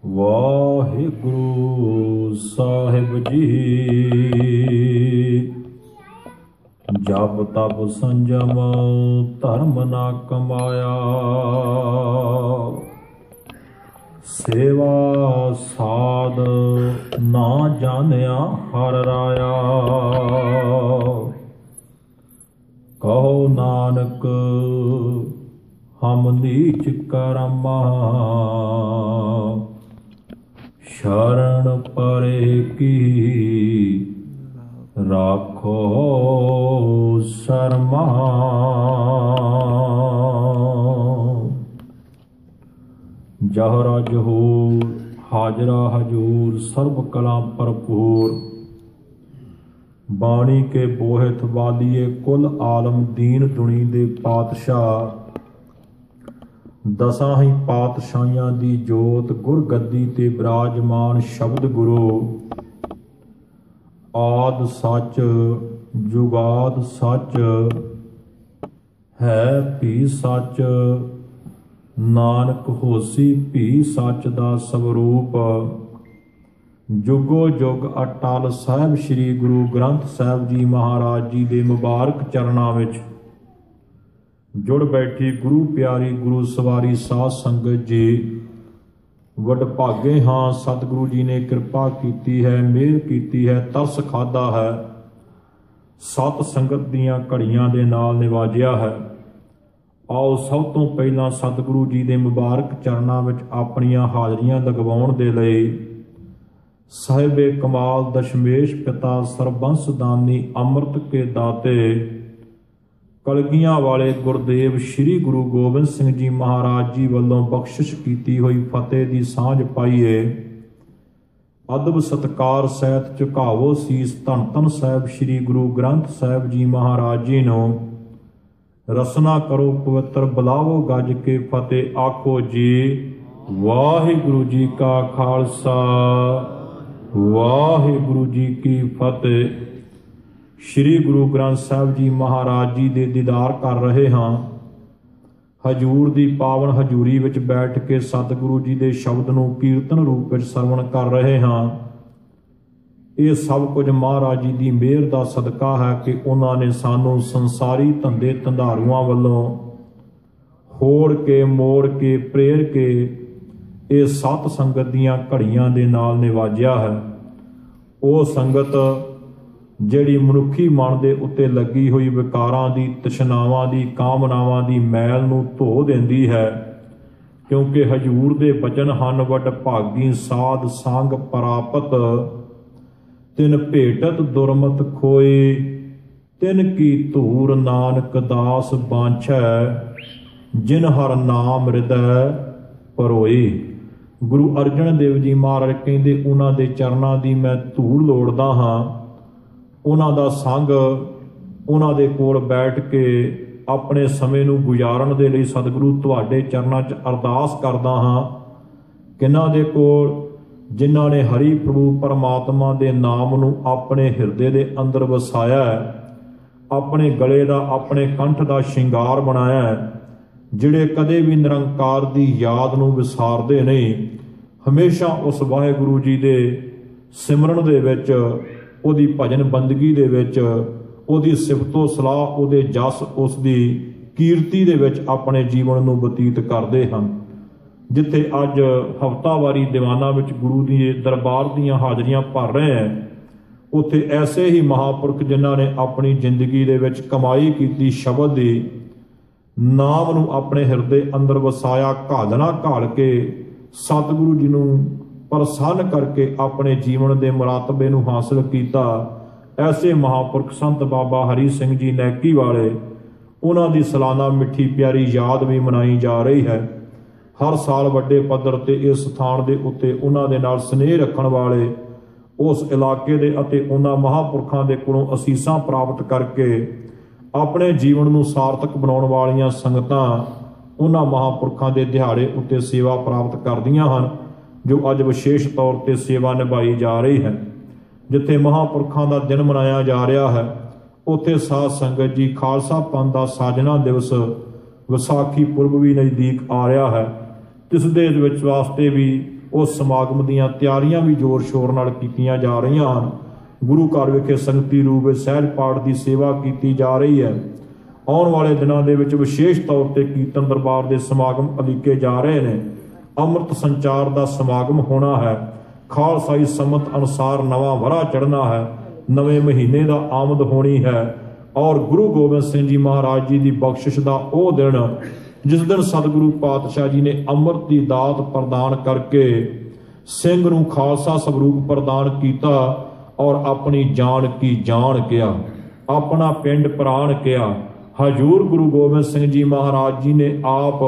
ਵਾਹਿਗੁਰੂ ਸਾਹਿਬ ਜੀ। ਜਪ ਤਪ ਸੰਜਮ ਧਰਮ ਨਾ ਕਮਾਇਆ, ਸੇਵਾ ਸਾਧ ਨਾ ਜਾਣਿਆ ਹਰਿ ਰਾਇਆ। ਕਹੋ ਨਾਨਕ ਹਮ ਨੀਚ ਕਰਮਾ, शरण परे की राखो शर्मा। जहरा जहूर हाजरा हजूर सर्व कला भरपूर, बाणी के बोहित वालिए कुल आलम दीन दुनी दे पातशाह। दसां ही पातशाहियां दी जोत गुर गद्दी ते विराजमान शब्द गुरु। आद सच जुगाद सच है भी सच, नानक होसी भी सच दा स्वरूप। जुगो जुग अटल साहिब श्री गुरु ग्रंथ साहिब जी महाराज जी दे मुबारक चरणां विच जुड़ बैठी गुरु प्यारी गुरु सवारी साध संगत जी। वडभागे हाँ सतगुरु जी ने कृपा कीती है, मेहर कीती है, तरस खादा है, सत संगत दियां घड़ियां दे नाल निवाजिया है। आओ सब तो पहला सतगुरु जी दे मुबारक चरणां विच अपनियां हाजरियां लगवाउण दे लई साहिबे कमाल दशमेश पिता सरबंस दानी अमृत के दाते कलगियां वाले गुरदेव श्री गुरु गोबिंद सिंह जी महाराज जी वालों बख्शिश की हुई फतेह की सांझ पाईए। अदब सत्कार सहित झुकावो सीस धन धन साहिब श्री गुरु ग्रंथ साहिब जी महाराज जी नूं। रसना करो पवित्र बुलावो गज के फतेह आखो जी। वाहिगुरु जी का खालसा वाहिगुरु जी की फतेह। श्री गुरु ग्रंथ साहिब जी महाराज जी दे दीदार कर रहे हाँ। हजूर दी पावन हजूरी विच बैठ के सतगुरु जी दे शब्द नूं कीर्तन रूप विच सरवण कर रहे हाँ। ये सब कुछ महाराज जी दी मेहर दा सदका है कि उन्होंने सानू संसारी धंधे धंधारुआं वल्लों होड़ के मोड़ के प्रेर के ये सत संगत दियां घड़ियां दे नाल निवाजिया है। वो संगत ਜਿਹੜੀ ਮਨੁੱਖੀ ਮਨ ਦੇ ਉੱਤੇ ਲੱਗੀ ਹੋਈ ਵਿਕਾਰਾਂ ਦੀ, ਤਸ਼ਨਾਵਾਂ ਦੀ, ਕਾਮਨਾਵਾਂ ਦੀ ਮੈਲ ਨੂੰ ਧੋ ਦਿੰਦੀ ਹੈ। ਕਿਉਂਕਿ ਹਜੂਰ ਦੇ ਬਚਨ ਹਨ, ਵੱਡ ਭਾਗੀ ਸਾਧ ਸੰਗ ਪ੍ਰਾਪਤ, ਤਿਨ ਭੇਟਤ ਦੁਰਮਤ ਖੋਏ, ਤਿਨ ਕੀ ਧੂਰ ਨਾਨਕ ਦਾਸ ਬਾਂਛੈ, ਜਿਨ ਹਰ ਨਾਮ ਹਿਰਦੈ ਪਰੋਏ। ਗੁਰੂ ਅਰਜਨ ਦੇਵ ਜੀ ਮਹਾਰਾਜ ਕਹਿੰਦੇ ਉਹਨਾਂ ਦੇ ਚਰਨਾਂ ਦੀ ਮੈਂ ਧੂੜ ਲੋੜਦਾ ਹਾਂ। ਉਹਨਾਂ ਦਾ ਸੰਗ, ਉਹਨਾਂ ਦੇ ਕੋਲ ਬੈਠ ਕੇ ਆਪਣੇ ਸਮੇਂ ਨੂੰ ਗੁਜ਼ਾਰਨ ਦੇ ਲਈ ਸਤਿਗੁਰੂ ਤੁਹਾਡੇ ਚਰਨਾਂ 'ਚ ਅਰਦਾਸ ਕਰਦਾ ਹਾਂ। ਕਿਹਨਾਂ ਦੇ ਕੋਲ? ਜਿਨ੍ਹਾਂ ਨੇ ਹਰੀ ਪ੍ਰਭੂ ਪਰਮਾਤਮਾ ਦੇ ਨਾਮ ਨੂੰ ਆਪਣੇ ਹਿਰਦੇ ਦੇ ਅੰਦਰ ਵਸਾਇਆ ਹੈ, ਆਪਣੇ ਗਲੇ ਦਾ, ਆਪਣੇ ਕੰਠ ਦਾ ਸ਼ਿੰਗਾਰ ਬਣਾਇਆ ਹੈ, ਜਿਹੜੇ ਕਦੇ ਵੀ ਨਿਰੰਕਾਰ ਦੀ ਯਾਦ ਨੂੰ ਵਿਸਾਰਦੇ ਨਹੀਂ, ਹਮੇਸ਼ਾ ਉਸ ਵਾਹਿਗੁਰੂ ਜੀ ਦੇ ਸਿਮਰਨ ਦੇ ਵਿੱਚ, ਉਹਦੀ ਭਜਨ ਬੰਦਗੀ ਦੇ ਵਿੱਚ, ਉਹਦੀ ਸਿਫਤੋ ਸਲਾਹ, ਉਹਦੇ ਜਸ, ਉਸ ਦੀ ਕੀਰਤੀ ਦੇ ਵਿੱਚ ਆਪਣੇ ਜੀਵਨ ਨੂੰ ਬਤੀਤ ਕਰਦੇ ਹਨ। ਜਿੱਥੇ ਅੱਜ ਹਫ਼ਤਾਵਾਰੀ ਦੀਵਾਨਾਂ ਵਿੱਚ ਗੁਰੂ ਦੀ ਦਰਬਾਰ ਦੀਆਂ ਹਾਜ਼ਰੀਆਂ ਭਰ ਰਹੇ ਹੈ, ਉੱਥੇ ਐਸੇ ਹੀ ਮਹਾਂਪੁਰਖ ਜਿਨ੍ਹਾਂ ਨੇ ਆਪਣੀ ਜ਼ਿੰਦਗੀ ਦੇ ਵਿੱਚ ਕਮਾਈ ਕੀਤੀ ਸ਼ਬਦ ਦੀ, ਨਾਮ ਨੂੰ ਆਪਣੇ ਹਿਰਦੇ ਅੰਦਰ ਵਸਾਇਆ, ਘਾਲਣਾ ਘਾਲ ਕੇ ਸਤਿਗੁਰੂ ਜੀ ਨੂੰ ਪ੍ਰਸੰਨ ਕਰਕੇ ਆਪਣੇ ਜੀਵਨ ਦੇ ਮੁਰਾਤਬੇ ਨੂੰ ਹਾਸਲ ਕੀਤਾ। ਐਸੇ ਮਹਾਂਪੁਰਖ ਸੰਤ ਬਾਬਾ ਹਰੀ ਸਿੰਘ ਜੀ ਨੈਕੀ ਵਾਲੇ, ਉਹਨਾਂ ਦੀ ਸਾਲਾਨਾ ਮਿੱਠੀ ਪਿਆਰੀ ਯਾਦ ਵੀ ਮਨਾਈ ਜਾ ਰਹੀ ਹੈ। ਹਰ ਸਾਲ ਵੱਡੇ ਪੱਧਰ ਤੇ ਇਸ ਸਥਾਨ ਦੇ ਉੱਤੇ ਉਹਨਾਂ ਦੇ ਨਾਲ ਸਨੇਹ ਰੱਖਣ ਵਾਲੇ, ਉਸ ਇਲਾਕੇ ਦੇ ਅਤੇ ਉਹਨਾਂ ਮਹਾਂਪੁਰਖਾਂ ਦੇ ਕੋਲੋਂ ਅਸੀਸਾਂ ਪ੍ਰਾਪਤ ਕਰਕੇ ਆਪਣੇ ਜੀਵਨ ਨੂੰ ਸਾਰਥਕ ਬਣਾਉਣ ਵਾਲੀਆਂ ਸੰਗਤਾਂ ਉਹਨਾਂ ਮਹਾਂਪੁਰਖਾਂ ਦੇ ਦਿਹਾੜੇ ਉੱਤੇ ਸੇਵਾ ਪ੍ਰਾਪਤ ਕਰਦੀਆਂ ਹਨ, ਜੋ ਅੱਜ ਵਿਸ਼ੇਸ਼ ਤੌਰ ਤੇ ਸੇਵਾ ਨਿਭਾਈ ਜਾ ਰਹੀ ਹੈ। ਜਿੱਥੇ ਮਹਾਂਪੁਰਖਾਂ ਦਾ ਦਿਨ ਮਨਾਇਆ ਜਾ ਰਿਹਾ ਹੈ, ਉੱਥੇ ਸਾਧ ਸੰਗਤ ਜੀ ਖਾਲਸਾ ਪੰਥ ਦਾ ਸਾਜਨਾ ਦਿਵਸ ਵਿਸਾਖੀ ਪੁਰਬ ਵੀ ਨਜ਼ਦੀਕ ਆ ਰਿਹਾ ਹੈ। ਇਸ ਦੇ ਵਿੱਚ ਵਾਸਤੇ ਵੀ उस समागम दीयां ਤਿਆਰੀਆਂ भी जोर शोर नाल कीतियां जा रहीਆਂ ਹਨ। गुरु घर विखे संगती रूप ਵਿੱਚ ਸਹਿਜ ਪਾਠ ਦੀ ਸੇਵਾ ਕੀਤੀ ਜਾ ਰਹੀ ਹੈ। ਆਉਣ ਵਾਲੇ ਦਿਨਾਂ ਦੇ ਵਿੱਚ ਵਿਸ਼ੇਸ਼ ਤੌਰ ਤੇ ਕੀਰਤਨ ਦਰਬਾਰ ਦੇ ਸਮਾਗਮ ਉਲੀਕੇ ਜਾ ਰਹੇ ਨੇ। ਅੰਮ੍ਰਿਤ ਸੰਚਾਰ ਦਾ ਸਮਾਗਮ ਹੋਣਾ ਹੈ। ਖਾਲਸਾਈ ਸੰਮਤ ਅਨੁਸਾਰ ਨਵਾਂ ਵਰ੍ਹਾ ਚੜ੍ਹਨਾ ਹੈ। ਨਵੇਂ ਮਹੀਨੇ ਦਾ ਆਮਦ ਹੋਣੀ ਹੈ ਔਰ ਗੁਰੂ ਗੋਬਿੰਦ ਸਿੰਘ ਜੀ ਮਹਾਰਾਜ ਜੀ ਦੀ ਬਖਸ਼ਿਸ਼ ਦਾ ਉਹ ਦਿਨ ਜਿਸ ਦਿਨ ਸਤਿਗੁਰੂ ਪਾਤਸ਼ਾਹ ਜੀ ਨੇ ਅੰਮ੍ਰਿਤ ਦੀ ਦਾਤ ਪ੍ਰਦਾਨ ਕਰਕੇ ਸਿੰਘ ਨੂੰ ਖਾਲਸਾ ਸਵਰੂਪ ਪ੍ਰਦਾਨ ਕੀਤਾ ਔਰ ਆਪਣੀ ਜਾਨ ਕੀ ਜਾਨ ਕਿਹਾ, ਆਪਣਾ ਪਿੰਡ ਪ੍ਰਾਣ ਕਿਹਾ। ਹਜੂਰ ਗੁਰੂ ਗੋਬਿੰਦ ਸਿੰਘ ਜੀ ਮਹਾਰਾਜ ਜੀ ਨੇ ਆਪ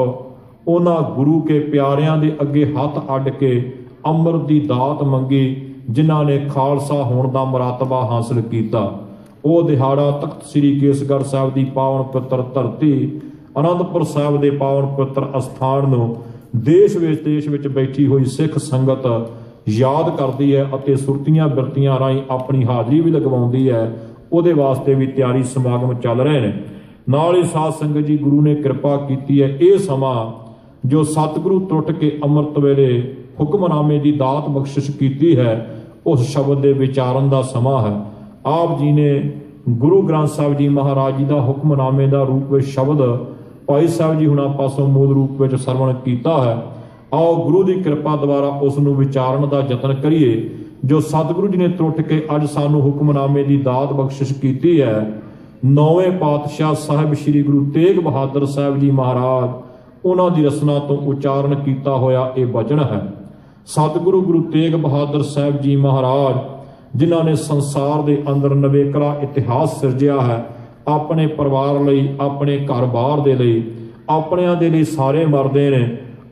ਉਹਨਾਂ ਗੁਰੂ ਕੇ ਪਿਆਰਿਆਂ ਦੇ ਅੱਗੇ ਹੱਥ ਅੱਡ ਕੇ ਅੰਮ੍ਰਿਤ ਦੀ ਦਾਤ ਮੰਗੀ ਜਿਨ੍ਹਾਂ ਨੇ ਖਾਲਸਾ ਹੋਣ ਦਾ ਮਰਤਬਾ ਹਾਸਲ ਕੀਤਾ। ਉਹ ਦਿਹਾੜਾ ਤਖਤ ਸ੍ਰੀ ਕੇਸਗੜ੍ਹ ਸਾਹਿਬ ਦੀ ਪਾਵਨ ਪਵਿੱਤਰ ਧਰਤੀ ਅਨੰਦਪੁਰ ਸਾਹਿਬ ਦੇ ਪਾਵਨ ਪਵਿੱਤਰ ਅਸਥਾਨ ਨੂੰ ਦੇਸ਼ ਵਿਦੇਸ਼ ਵਿੱਚ ਬੈਠੀ ਹੋਈ ਸਿੱਖ ਸੰਗਤ ਯਾਦ ਕਰਦੀ ਹੈ ਅਤੇ ਸੁਰਤੀਆਂ ਬਿਰਤੀਆਂ ਰਾਹੀਂ ਆਪਣੀ ਹਾਜ਼ਰੀ ਵੀ ਲਗਵਾਉਂਦੀ ਹੈ। ਉਹਦੇ ਵਾਸਤੇ ਵੀ ਤਿਆਰੀ ਸਮਾਗਮ ਚੱਲ ਰਹੇ ਨੇ। ਨਾਲ ਹੀ ਸਾਧ ਸੰਗਤ ਜੀ ਗੁਰੂ ਨੇ ਕਿਰਪਾ ਕੀਤੀ ਹੈ। ਇਹ ਸਮਾਂ ਜੋ ਸਤਿਗੁਰੂ ਟੁੱਟ ਕੇ ਅੰਮ੍ਰਿਤ ਵੇਲੇ ਹੁਕਮਨਾਮੇ ਦੀ ਦਾਤ ਬਖਸ਼ਿਸ਼ ਕੀਤੀ ਹੈ ਉਸ ਸ਼ਬਦ ਦੇ ਵਿਚਾਰਨ ਦਾ ਸਮਾਂ ਹੈ। ਆਪ ਜੀ ਨੇ ਗੁਰੂ ਗ੍ਰੰਥ ਸਾਹਿਬ ਜੀ ਮਹਾਰਾਜ ਜੀ ਦਾ ਹੁਕਮਨਾਮੇ ਦਾ ਰੂਪ ਵਿੱਚ ਸ਼ਬਦ ਭਾਈ ਸਾਹਿਬ ਜੀ ਹੁਣਾਂ ਪਾਸੋਂ ਮੂਲ ਰੂਪ ਵਿੱਚ ਸਰਵਣ ਕੀਤਾ ਹੈ। ਆਓ ਗੁਰੂ ਦੀ ਕਿਰਪਾ ਦੁਆਰਾ ਉਸ ਨੂੰ ਵਿਚਾਰਨ ਦਾ ਯਤਨ ਕਰੀਏ ਜੋ ਸਤਿਗੁਰੂ ਜੀ ਨੇ ਟੁੱਟ ਕੇ ਅੱਜ ਸਾਨੂੰ ਹੁਕਮਨਾਮੇ ਦੀ ਦਾਤ ਬਖਸ਼ਿਸ਼ ਕੀਤੀ ਹੈ। ਨੌਵੇਂ ਪਾਤਸ਼ਾਹ ਸਾਹਿਬ ਸ੍ਰੀ ਗੁਰੂ ਤੇਗ ਬਹਾਦਰ ਸਾਹਿਬ ਜੀ ਮਹਾਰਾਜ ਉਹਨਾਂ ਦੀ ਰਸਨਾ ਤੋਂ ਉਚਾਰਨ ਕੀਤਾ ਹੋਇਆ ਇਹ ਬਚਨ ਹੈ। ਸਤਿਗੁਰੂ ਗੁਰੂ ਤੇਗ ਬਹਾਦਰ ਸਾਹਿਬ ਜੀ ਮਹਾਰਾਜ ਜਿਨ੍ਹਾਂ ਨੇ ਸੰਸਾਰ ਦੇ ਅੰਦਰ ਨਵੇਕਲਾ ਇਤਿਹਾਸ ਸਿਰਜਿਆ ਹੈ, ਆਪਣੇ ਪਰਿਵਾਰ ਲਈ, ਆਪਣੇ ਘਰ-ਬਾਰ ਦੇ ਲਈ, ਆਪਣਿਆਂ ਦੇ ਲਈ ਸਾਰੇ ਮਰਦੇ ਨੇ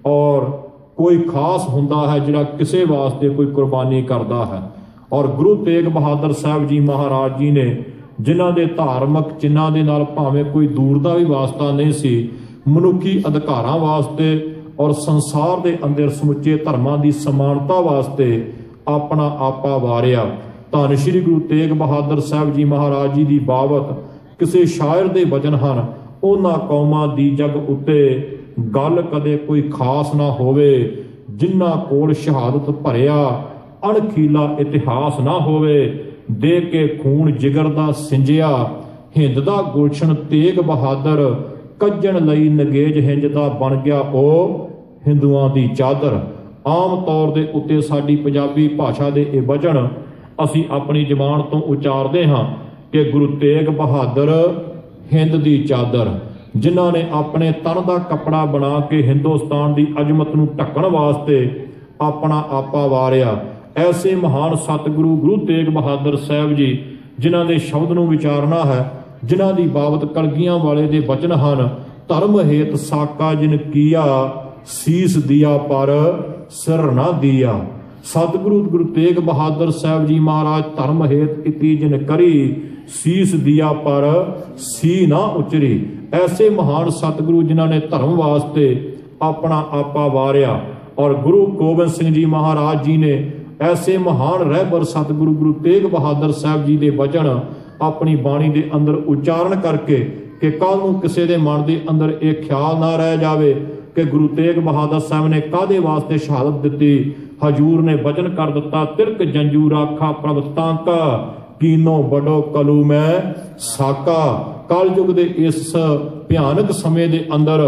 ਔਰ ਕੋਈ ਖਾਸ ਹੁੰਦਾ ਹੈ ਜਿਹੜਾ ਕਿਸੇ ਵਾਸਤੇ ਕੋਈ ਕੁਰਬਾਨੀ ਕਰਦਾ ਹੈ। ਔਰ ਗੁਰੂ ਤੇਗ ਬਹਾਦਰ ਸਾਹਿਬ ਜੀ ਮਹਾਰਾਜ ਜੀ ਨੇ ਜਿਨ੍ਹਾਂ ਦੇ ਧਾਰਮਿਕ ਚਿੰਨ੍ਹਾਂ ਦੇ ਨਾਲ ਭਾਵੇਂ ਕੋਈ ਦੂਰ ਦਾ ਵੀ ਵਾਸਤਾ ਨਹੀਂ ਸੀ, ਮਨੁੱਖੀ ਅਧਿਕਾਰਾਂ ਵਾਸਤੇ ਔਰ ਸੰਸਾਰ ਦੇ ਅੰਦਰ ਸਮੁੱਚੇ ਧਰਮਾਂ ਦੀ ਸਮਾਨਤਾ ਵਾਸਤੇ ਆਪਣਾ ਆਪਾ ਵਾਰਿਆ। ਧੰਨ ਸ਼੍ਰੀ ਗੁਰੂ ਤੇਗ ਬਹਾਦਰ ਸਾਹਿਬ ਜੀ ਮਹਾਰਾਜ ਜੀ ਦੀ ਬਾਬਤ ਕਿਸੇ ਸ਼ਾਇਰ ਦੇ ਵਚਨ ਹਨ, ਉਹਨਾਂ ਕੌਮਾਂ ਦੀ ਜਗ ਉੱਤੇ ਗੱਲ ਕਦੇ ਕੋਈ ਖਾਸ ਨਾ ਹੋਵੇ ਜਿਨ੍ਹਾਂ ਕੋਲ ਸ਼ਹਾਦਤ ਭਰਿਆ ਅਣਖੀਲਾ ਇਤਿਹਾਸ ਨਾ ਹੋਵੇ। ਦੇ ਕੇ ਖੂਨ ਜਿਗਰ ਦਾ ਸਿੰਜਿਆ ਹਿੰਦ ਦਾ ਗੁਲਸ਼ਨ ਤੇਗ ਬਹਾਦਰ, ਕੱਜਣ ਲਈ ਨਗੇਜ ਹਿੰਜ ਦਾ ਬਣ ਗਿਆ ਉਹ ਹਿੰਦੂਆਂ ਦੀ ਚਾਦਰ। ਆਮ ਤੌਰ ਦੇ ਉੱਤੇ ਸਾਡੀ ਪੰਜਾਬੀ ਭਾਸ਼ਾ ਦੇ ਇਹ ਵਚਨ ਅਸੀਂ ਆਪਣੀ ਜ਼ਬਾਨ ਤੋਂ ਉਚਾਰਦੇ ਹਾਂ ਕਿ ਗੁਰੂ ਤੇਗ ਬਹਾਦਰ ਹਿੰਦ ਦੀ ਚਾਦਰ, ਜਿਨ੍ਹਾਂ ਨੇ ਆਪਣੇ ਤਨ ਦਾ ਕੱਪੜਾ ਬਣਾ ਕੇ ਹਿੰਦੁਸਤਾਨ ਦੀ ਅਜ਼ਮਤ ਨੂੰ ਢੱਕਣ ਵਾਸਤੇ ਆਪਣਾ ਆਪਾ ਵਾਰਿਆ। ਐਸੇ ਮਹਾਨ ਸਤਿਗੁਰੂ ਗੁਰੂ ਤੇਗ ਬਹਾਦਰ ਸਾਹਿਬ ਜੀ ਜਿਨ੍ਹਾਂ ਦੇ ਸ਼ਬਦ ਨੂੰ ਵਿਚਾਰਨਾ ਹੈ, ਜਿਨ੍ਹਾਂ ਦੀ ਬਾਬਤ ਕਲਗੀਆਂ ਵਾਲੇ ਦੇ ਬਚਨ ਹਨ, ਧਰਮ ਹੇਤ ਸਾਕਾ ਜਿਨ ਕੀਆ ਸੀਸ ਦਿਆ ਪਰ ਸਿਰ ਨਾ ਦਿਆ। ਸਤਿਗੁਰੂ ਗੁਰੂ ਤੇਗ ਬਹਾਦਰ ਸਾਹਿਬ ਜੀ ਮਹਾਰਾਜ ਧਰਮ ਹੇਤ ਇਤੀ ਜਿਨ ਕਰੀ ਸੀਸ ਦਿਆ ਪਰ ਸੀ ਨਾ ਉਚਰੀ। ਐਸੇ ਮਹਾਨ ਸਤਿਗੁਰੂ ਜਿਨ੍ਹਾਂ ਨੇ ਧਰਮ ਵਾਸਤੇ ਆਪਣਾ ਆਪਾ ਵਾਰਿਆ। ਔਰ ਗੁਰੂ ਗੋਬਿੰਦ ਸਿੰਘ ਜੀ ਮਹਾਰਾਜ ਜੀ ਨੇ ਐਸੇ ਮਹਾਨ ਰਹਿਬਰ ਸਤਿਗੁਰੂ ਗੁਰੂ ਤੇਗ ਬਹਾਦਰ ਸਾਹਿਬ ਜੀ ਦੇ ਵਚਨ ਆਪਣੀ ਬਾਣੀ ਦੇ ਅੰਦਰ ਉਚਾਰਨ ਕਰਕੇ ਕਿ ਕੱਲ ਨੂੰ ਕਿਸੇ ਦੇ ਮਨ ਦੇ ਅੰਦਰ ਇਹ ਖਿਆਲ ਨਾ ਰਹਿ ਜਾਵੇ ਕਿ ਗੁਰੂ ਤੇਗ ਬਹਾਦਰ ਸਾਹਿਬ ਨੇ ਕਾਹਦੇ ਵਾਸਤੇ ਸ਼ਹਾਦਤ ਦਿੱਤੀ। ਹਜੂਰ ਨੇ ਵਚਨ ਕਰ ਦਿੱਤਾ, ਤਿਰਕ ਜੰਜੂ ਰਾਖਾ ਪ੍ਰਭ ਤਾਂਕਾ ਕੀਨੋ ਬੜੋ ਕਲੂ ਮੈਂ ਸਾਕਾ। ਕਲਯੁਗ ਦੇ ਇਸ ਭਿਆਨਕ ਸਮੇਂ ਦੇ ਅੰਦਰ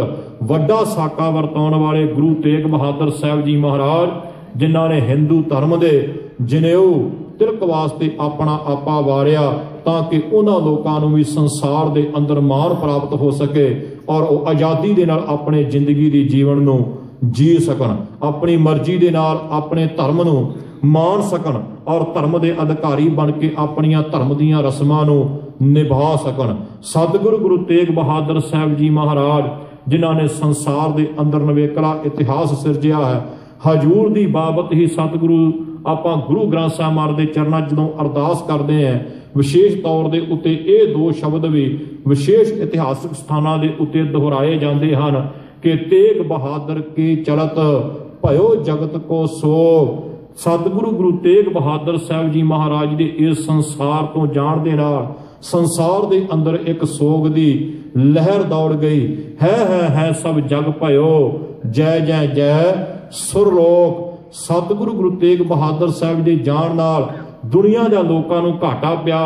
ਵੱਡਾ ਸਾਕਾ ਵਰਤਾਉਣ ਵਾਲੇ ਗੁਰੂ ਤੇਗ ਬਹਾਦਰ ਸਾਹਿਬ ਜੀ ਮਹਾਰਾਜ ਜਿਨ੍ਹਾਂ ਨੇ ਹਿੰਦੂ ਧਰਮ ਦੇ ਜਨੇਊ ਤਿਲਕ ਵਾਸਤੇ ਆਪਣਾ ਆਪਾ ਵਾਰਿਆ ਤਾਂ ਕਿ ਉਹਨਾਂ ਲੋਕਾਂ ਨੂੰ ਵੀ ਸੰਸਾਰ ਦੇ ਅੰਦਰ ਮਾਣ ਪ੍ਰਾਪਤ ਹੋ ਸਕੇ ਔਰ ਉਹ ਆਜ਼ਾਦੀ ਦੇ ਨਾਲ ਆਪਣੇ ਜ਼ਿੰਦਗੀ ਦੀ ਜੀਵਨ ਨੂੰ ਜੀ ਸਕਣ, ਆਪਣੀ ਮਰਜ਼ੀ ਦੇ ਨਾਲ ਆਪਣੇ ਧਰਮ ਨੂੰ ਮਾਣ ਸਕਣ ਔਰ ਧਰਮ ਦੇ ਅਧਿਕਾਰੀ ਬਣ ਕੇ ਆਪਣੀਆਂ ਧਰਮ ਦੀਆਂ ਰਸਮਾਂ ਨੂੰ ਨਿਭਾ ਸਕਣ। ਸਤਿਗੁਰੂ ਗੁਰੂ ਤੇਗ ਬਹਾਦਰ ਸਾਹਿਬ ਜੀ ਮਹਾਰਾਜ ਜਿਨ੍ਹਾਂ ਨੇ ਸੰਸਾਰ ਦੇ ਅੰਦਰ ਨਵੇਕਲਾ ਇਤਿਹਾਸ ਸਿਰਜਿਆ ਹੈ, ਹਜੂਰ ਦੀ ਬਾਬਤ ਹੀ ਸਤਿਗੁਰੂ ਆਪਾਂ ਗੁਰੂ ਗ੍ਰੰਥ ਸਾਹਿਬ ਮਹਾਰਾਜ ਦੇ ਚਰਨਾਂ ਜਦੋਂ ਅਰਦਾਸ ਕਰਦੇ ਹਾਂ, ਵਿਸ਼ੇਸ਼ ਤੌਰ ਦੇ ਉੱਤੇ ਇਹ ਦੋ ਸ਼ਬਦ ਵੀ ਵਿਸ਼ੇਸ਼ ਇਤਿਹਾਸਕ ਸਥਾਨਾਂ ਦੇ ਉੱਤੇ ਦੁਹਰਾਏ ਜਾਂਦੇ ਹਨ ਕਿ ਤੇਗ ਬਹਾਦਰ ਕੀ ਚਲਤ ਭਇਓ ਜਗਤ ਕੋ ਸੋਗ। ਸਤਿਗੁਰੂ ਗੁਰੂ ਤੇਗ ਬਹਾਦਰ ਸਾਹਿਬ ਜੀ ਮਹਾਰਾਜ ਦੇ ਇਸ ਸੰਸਾਰ ਤੋਂ ਜਾਣ ਦੇ ਨਾਲ ਸੰਸਾਰ ਦੇ ਅੰਦਰ ਇੱਕ ਸੋਗ ਦੀ ਲਹਿਰ ਦੌੜ ਗਈ। ਹੈ ਸਭ ਜਗ ਭਇਓ ਜੈ ਜੈ ਜੈ ਸੁਰਲੋਕ। सतगुरु गुरु तेग बहादुर साहब जी जाण नाल दुनिया दे लोकां नूं घाटा पिया।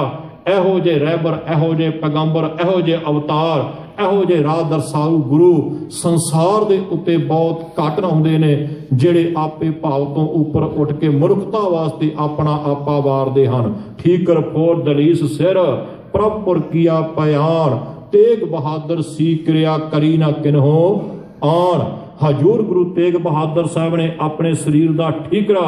ਇਹੋ ਜਿਹੇ ਰਹਿਬਰ, ਇਹੋ ਜਿਹੇ ਪੈਗੰਬਰ, ਇਹੋ ਜਿਹੇ ਅਵਤਾਰ, ਇਹੋ ਜਿਹੇ ਰਾਹ ਦਰਸਾਊ ਗੁਰੂ ਸੰਸਾਰ ਦੇ ਉੱਤੇ ਬਹੁਤ ਘੱਟ ਆਉਂਦੇ ਨੇ ਜਿਹੜੇ ਆਪੇ ਭਾਵ ਤੋਂ ਉੱਪਰ ਉੱਠ ਕੇ ਮਨੁੱਖਤਾ ਵਾਸਤੇ ਆਪਣਾ ਆਪਾ ਵਾਰਦੇ ਹਨ। ਠੀਕਰ ਫੋਰ ਦਲੀਸ ਸਿਰ ਪ੍ਰਭੁਰ ਕੀਆ ਪਿਆਨ, ਤੇਗ ਬਹਾਦਰ ਸੀ ਕਿਰਿਆ ਕਰੀ ਨਾ ਕਿਨਹੋ ਆਣ। ਹਜੂਰ ਗੁਰੂ ਤੇਗ ਬਹਾਦਰ ਸਾਹਿਬ ਨੇ ਆਪਣੇ ਸਰੀਰ ਦਾ ਠੀਕਰਾ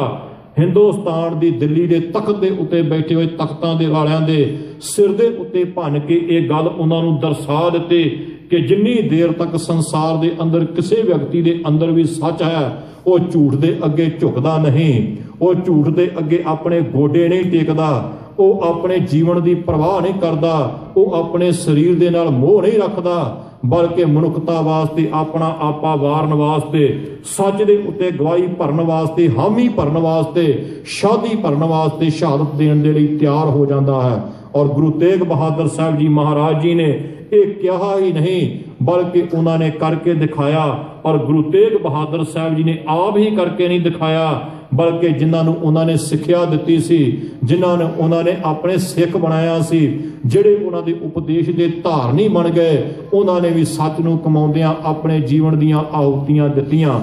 हिंदुस्तान की दिल्ली के तख्त के उत्ते बैठे हुए तख्तां दे वालियां दे सिर दे उत्ते भन के ये गल उन्हां नूं दर्शा दित्ती कि जिन्नी देर तक संसार दे अंदर किसी व्यक्ति दे अंदर भी सच है, वो झूठ दे अगे झुकदा नहीं, वो झूठ दे अगे अपने गोडे नहीं टेकदा, वो अपने जीवन की परवाह नहीं करता, वो अपने शरीर दे नाल मोह नहीं रखता, बल्कि मनुखता वास्ते अपना आपा वारन वास्ते सच दे उत्ते गवाही भरन वास्ते हामी भरन वास्ते शादी भरन वास्ते शहादत देने दे लई तैयार हो जाता है। और गुरु तेग बहादुर साहब जी महाराज जी ने एक कहा ही नहीं बल्कि उन्होंने करके दिखाया। और गुरु तेग बहादुर साहब जी ने आप ही करके नहीं दिखाया बल्कि जिन्होंने उन्होंने सिक्ख्या दी सी, जिन्होंने उन्होंने अपने सिख बनाया सी, जिहड़े उन्होंने उपदेश के धारनी बन गए, उन्होंने भी सच नूं कमाउंदियां अपने जीवन दीयां आहुतियां दित्तियां।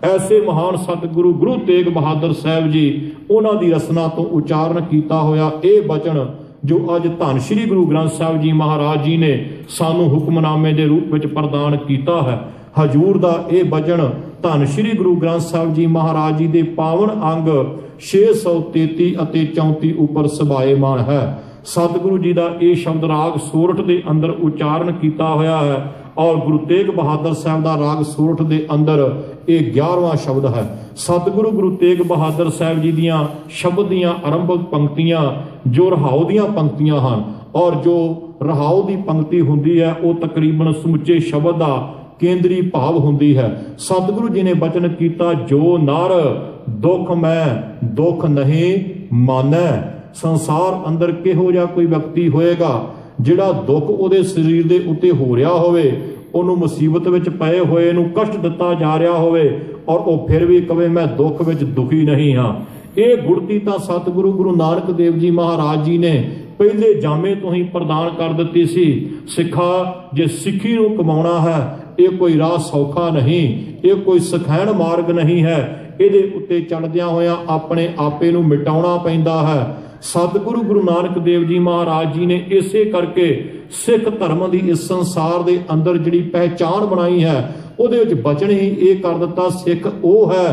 ऐसे महान सतगुरु गुरु तेग बहादुर साहब जी उन्हों की रसना तो उचारण किया होया ये बचन जो अज धन श्री गुरु ग्रंथ साहब जी महाराज जी ने सानू हुक्मनामे के रूप में प्रदान किया है। हजूर का यह बचन धन श्री गुरु ग्रंथ साहब जी महाराज जी के पावन अंग 633 ਅਤੇ 34 उपर सभाएमान है। सतगुरु जी का यह शब्द राग सोरठ के अंदर उचारण किया होया है और गुरु तेग बहादुर साहब का राग सोरठ के अंदर ये 11वां शब्द है। सतगुरु गुरु तेग बहादुर साहब जी दियां शब्द दियां आरंभक पंक्तियां जो रहाओ दियां पंक्तियां हैं और जो रहाओ की पंक्ति हुंदी है वो तकरीबन समुचे शब्द का केंद्री भाव हुंदी है। सतगुरु जी ने बचन किया जो नर दुख मैं दुख नहीं मानै। संसार अंदर किहो जिहा कोई व्यक्ति होएगा जिहड़ा दुख उहदे शरीर दे उत्ते हो रहा होवे, उहनूं मुसीबत विच पए होए नूं कष्ट दिता जा रहा होवे और वह फिर भी कहे मैं दुख विच दुखी नहीं हाँ। ये गुरती तो सतगुरु गुरु नानक देव जी महाराज जी ने पहले जामे तो ही प्रदान कर दी सी। सिखा जे सिखी नूं कमाउणा है ये कोई राह सौखा नहीं, ये कोई सखैण मार्ग नहीं है, इहदे उत्ते चढ़दियां होइयां अपने आपे नूं मिटाउणा पैंदा है। सतगुरु गुरु नानक देव जी महाराज जी ने इसे करके सिख धर्म की इस संसार के अंदर जिहड़ी पहचान बनाई है उहदे विच बचन ही ये कर दिता सिख वो है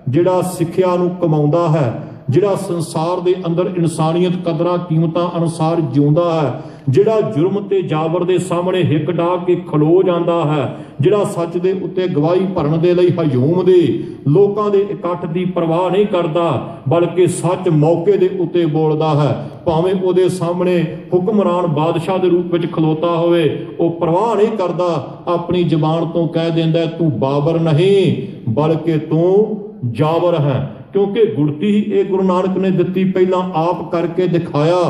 जिहड़ा सिक्ख्या नूं कमाउंदा है, जिहड़ा संसार के अंदर इंसानियत कदरां कीमतां अनुसार जिउंदा है, जिहड़ा जुर्म ते जाबर दे सामने हिक डाह के खलो जाता है, जिहड़ा सच दे उत्ते गवाही भरन दे लई हजूम दे लोकां दे इकट्ठ की परवाह नहीं करता बल्कि सच मौके दे उत्ते बोलदा है। भावें उहदे सामने हुक्मरान बादशाह के रूप में खलोता होवे वो परवाह नहीं करता, अपनी जबान तो कह देंदा तू बाबर नहीं बल्कि तू जाबर है। क्योंकि गुरती ही गुरु नानक ने दिती, पहला आप करके दिखाया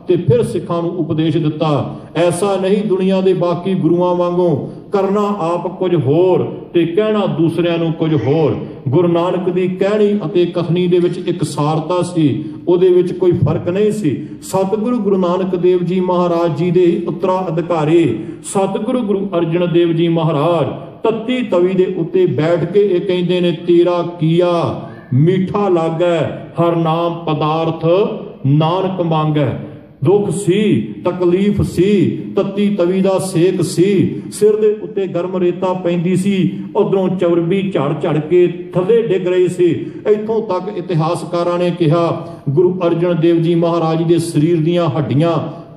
ते फिर सिखां नूं उपदेश दिता। ऐसा नहीं दुनिया के बाकी गुरुआं वांगू करना आप कुछ होर ते कहना दूसरिਆਂ नूं कुछ होर। गुरु नानक की कहनी अते कथनी दे विच एक सारता सी, उहदे विच कोई फर्क नहीं सी। सतगुरु गुरु नानक देव जी महाराज जी दे उत्तराधिकारी सतगुरु गुरु अर्जन देव जी महाराज तत्ती तवी दे उत्ते बैठ के ये कहंदे ने तेरा किया मीठा लागै हर नाम पदार्थ नानक मांगै। दुख सी तकलीफ सी तत्ती तवी दा सेक सी, सिर दे उत्ते गर्म रेता पैंदी सी, उधरों चरबी झड़ झड़ के थले डिग रही सी। इत्थों तक इतिहासकारां ने कहा गुरु अर्जन देव जी महाराज दे शरीर दीयां हड्डियां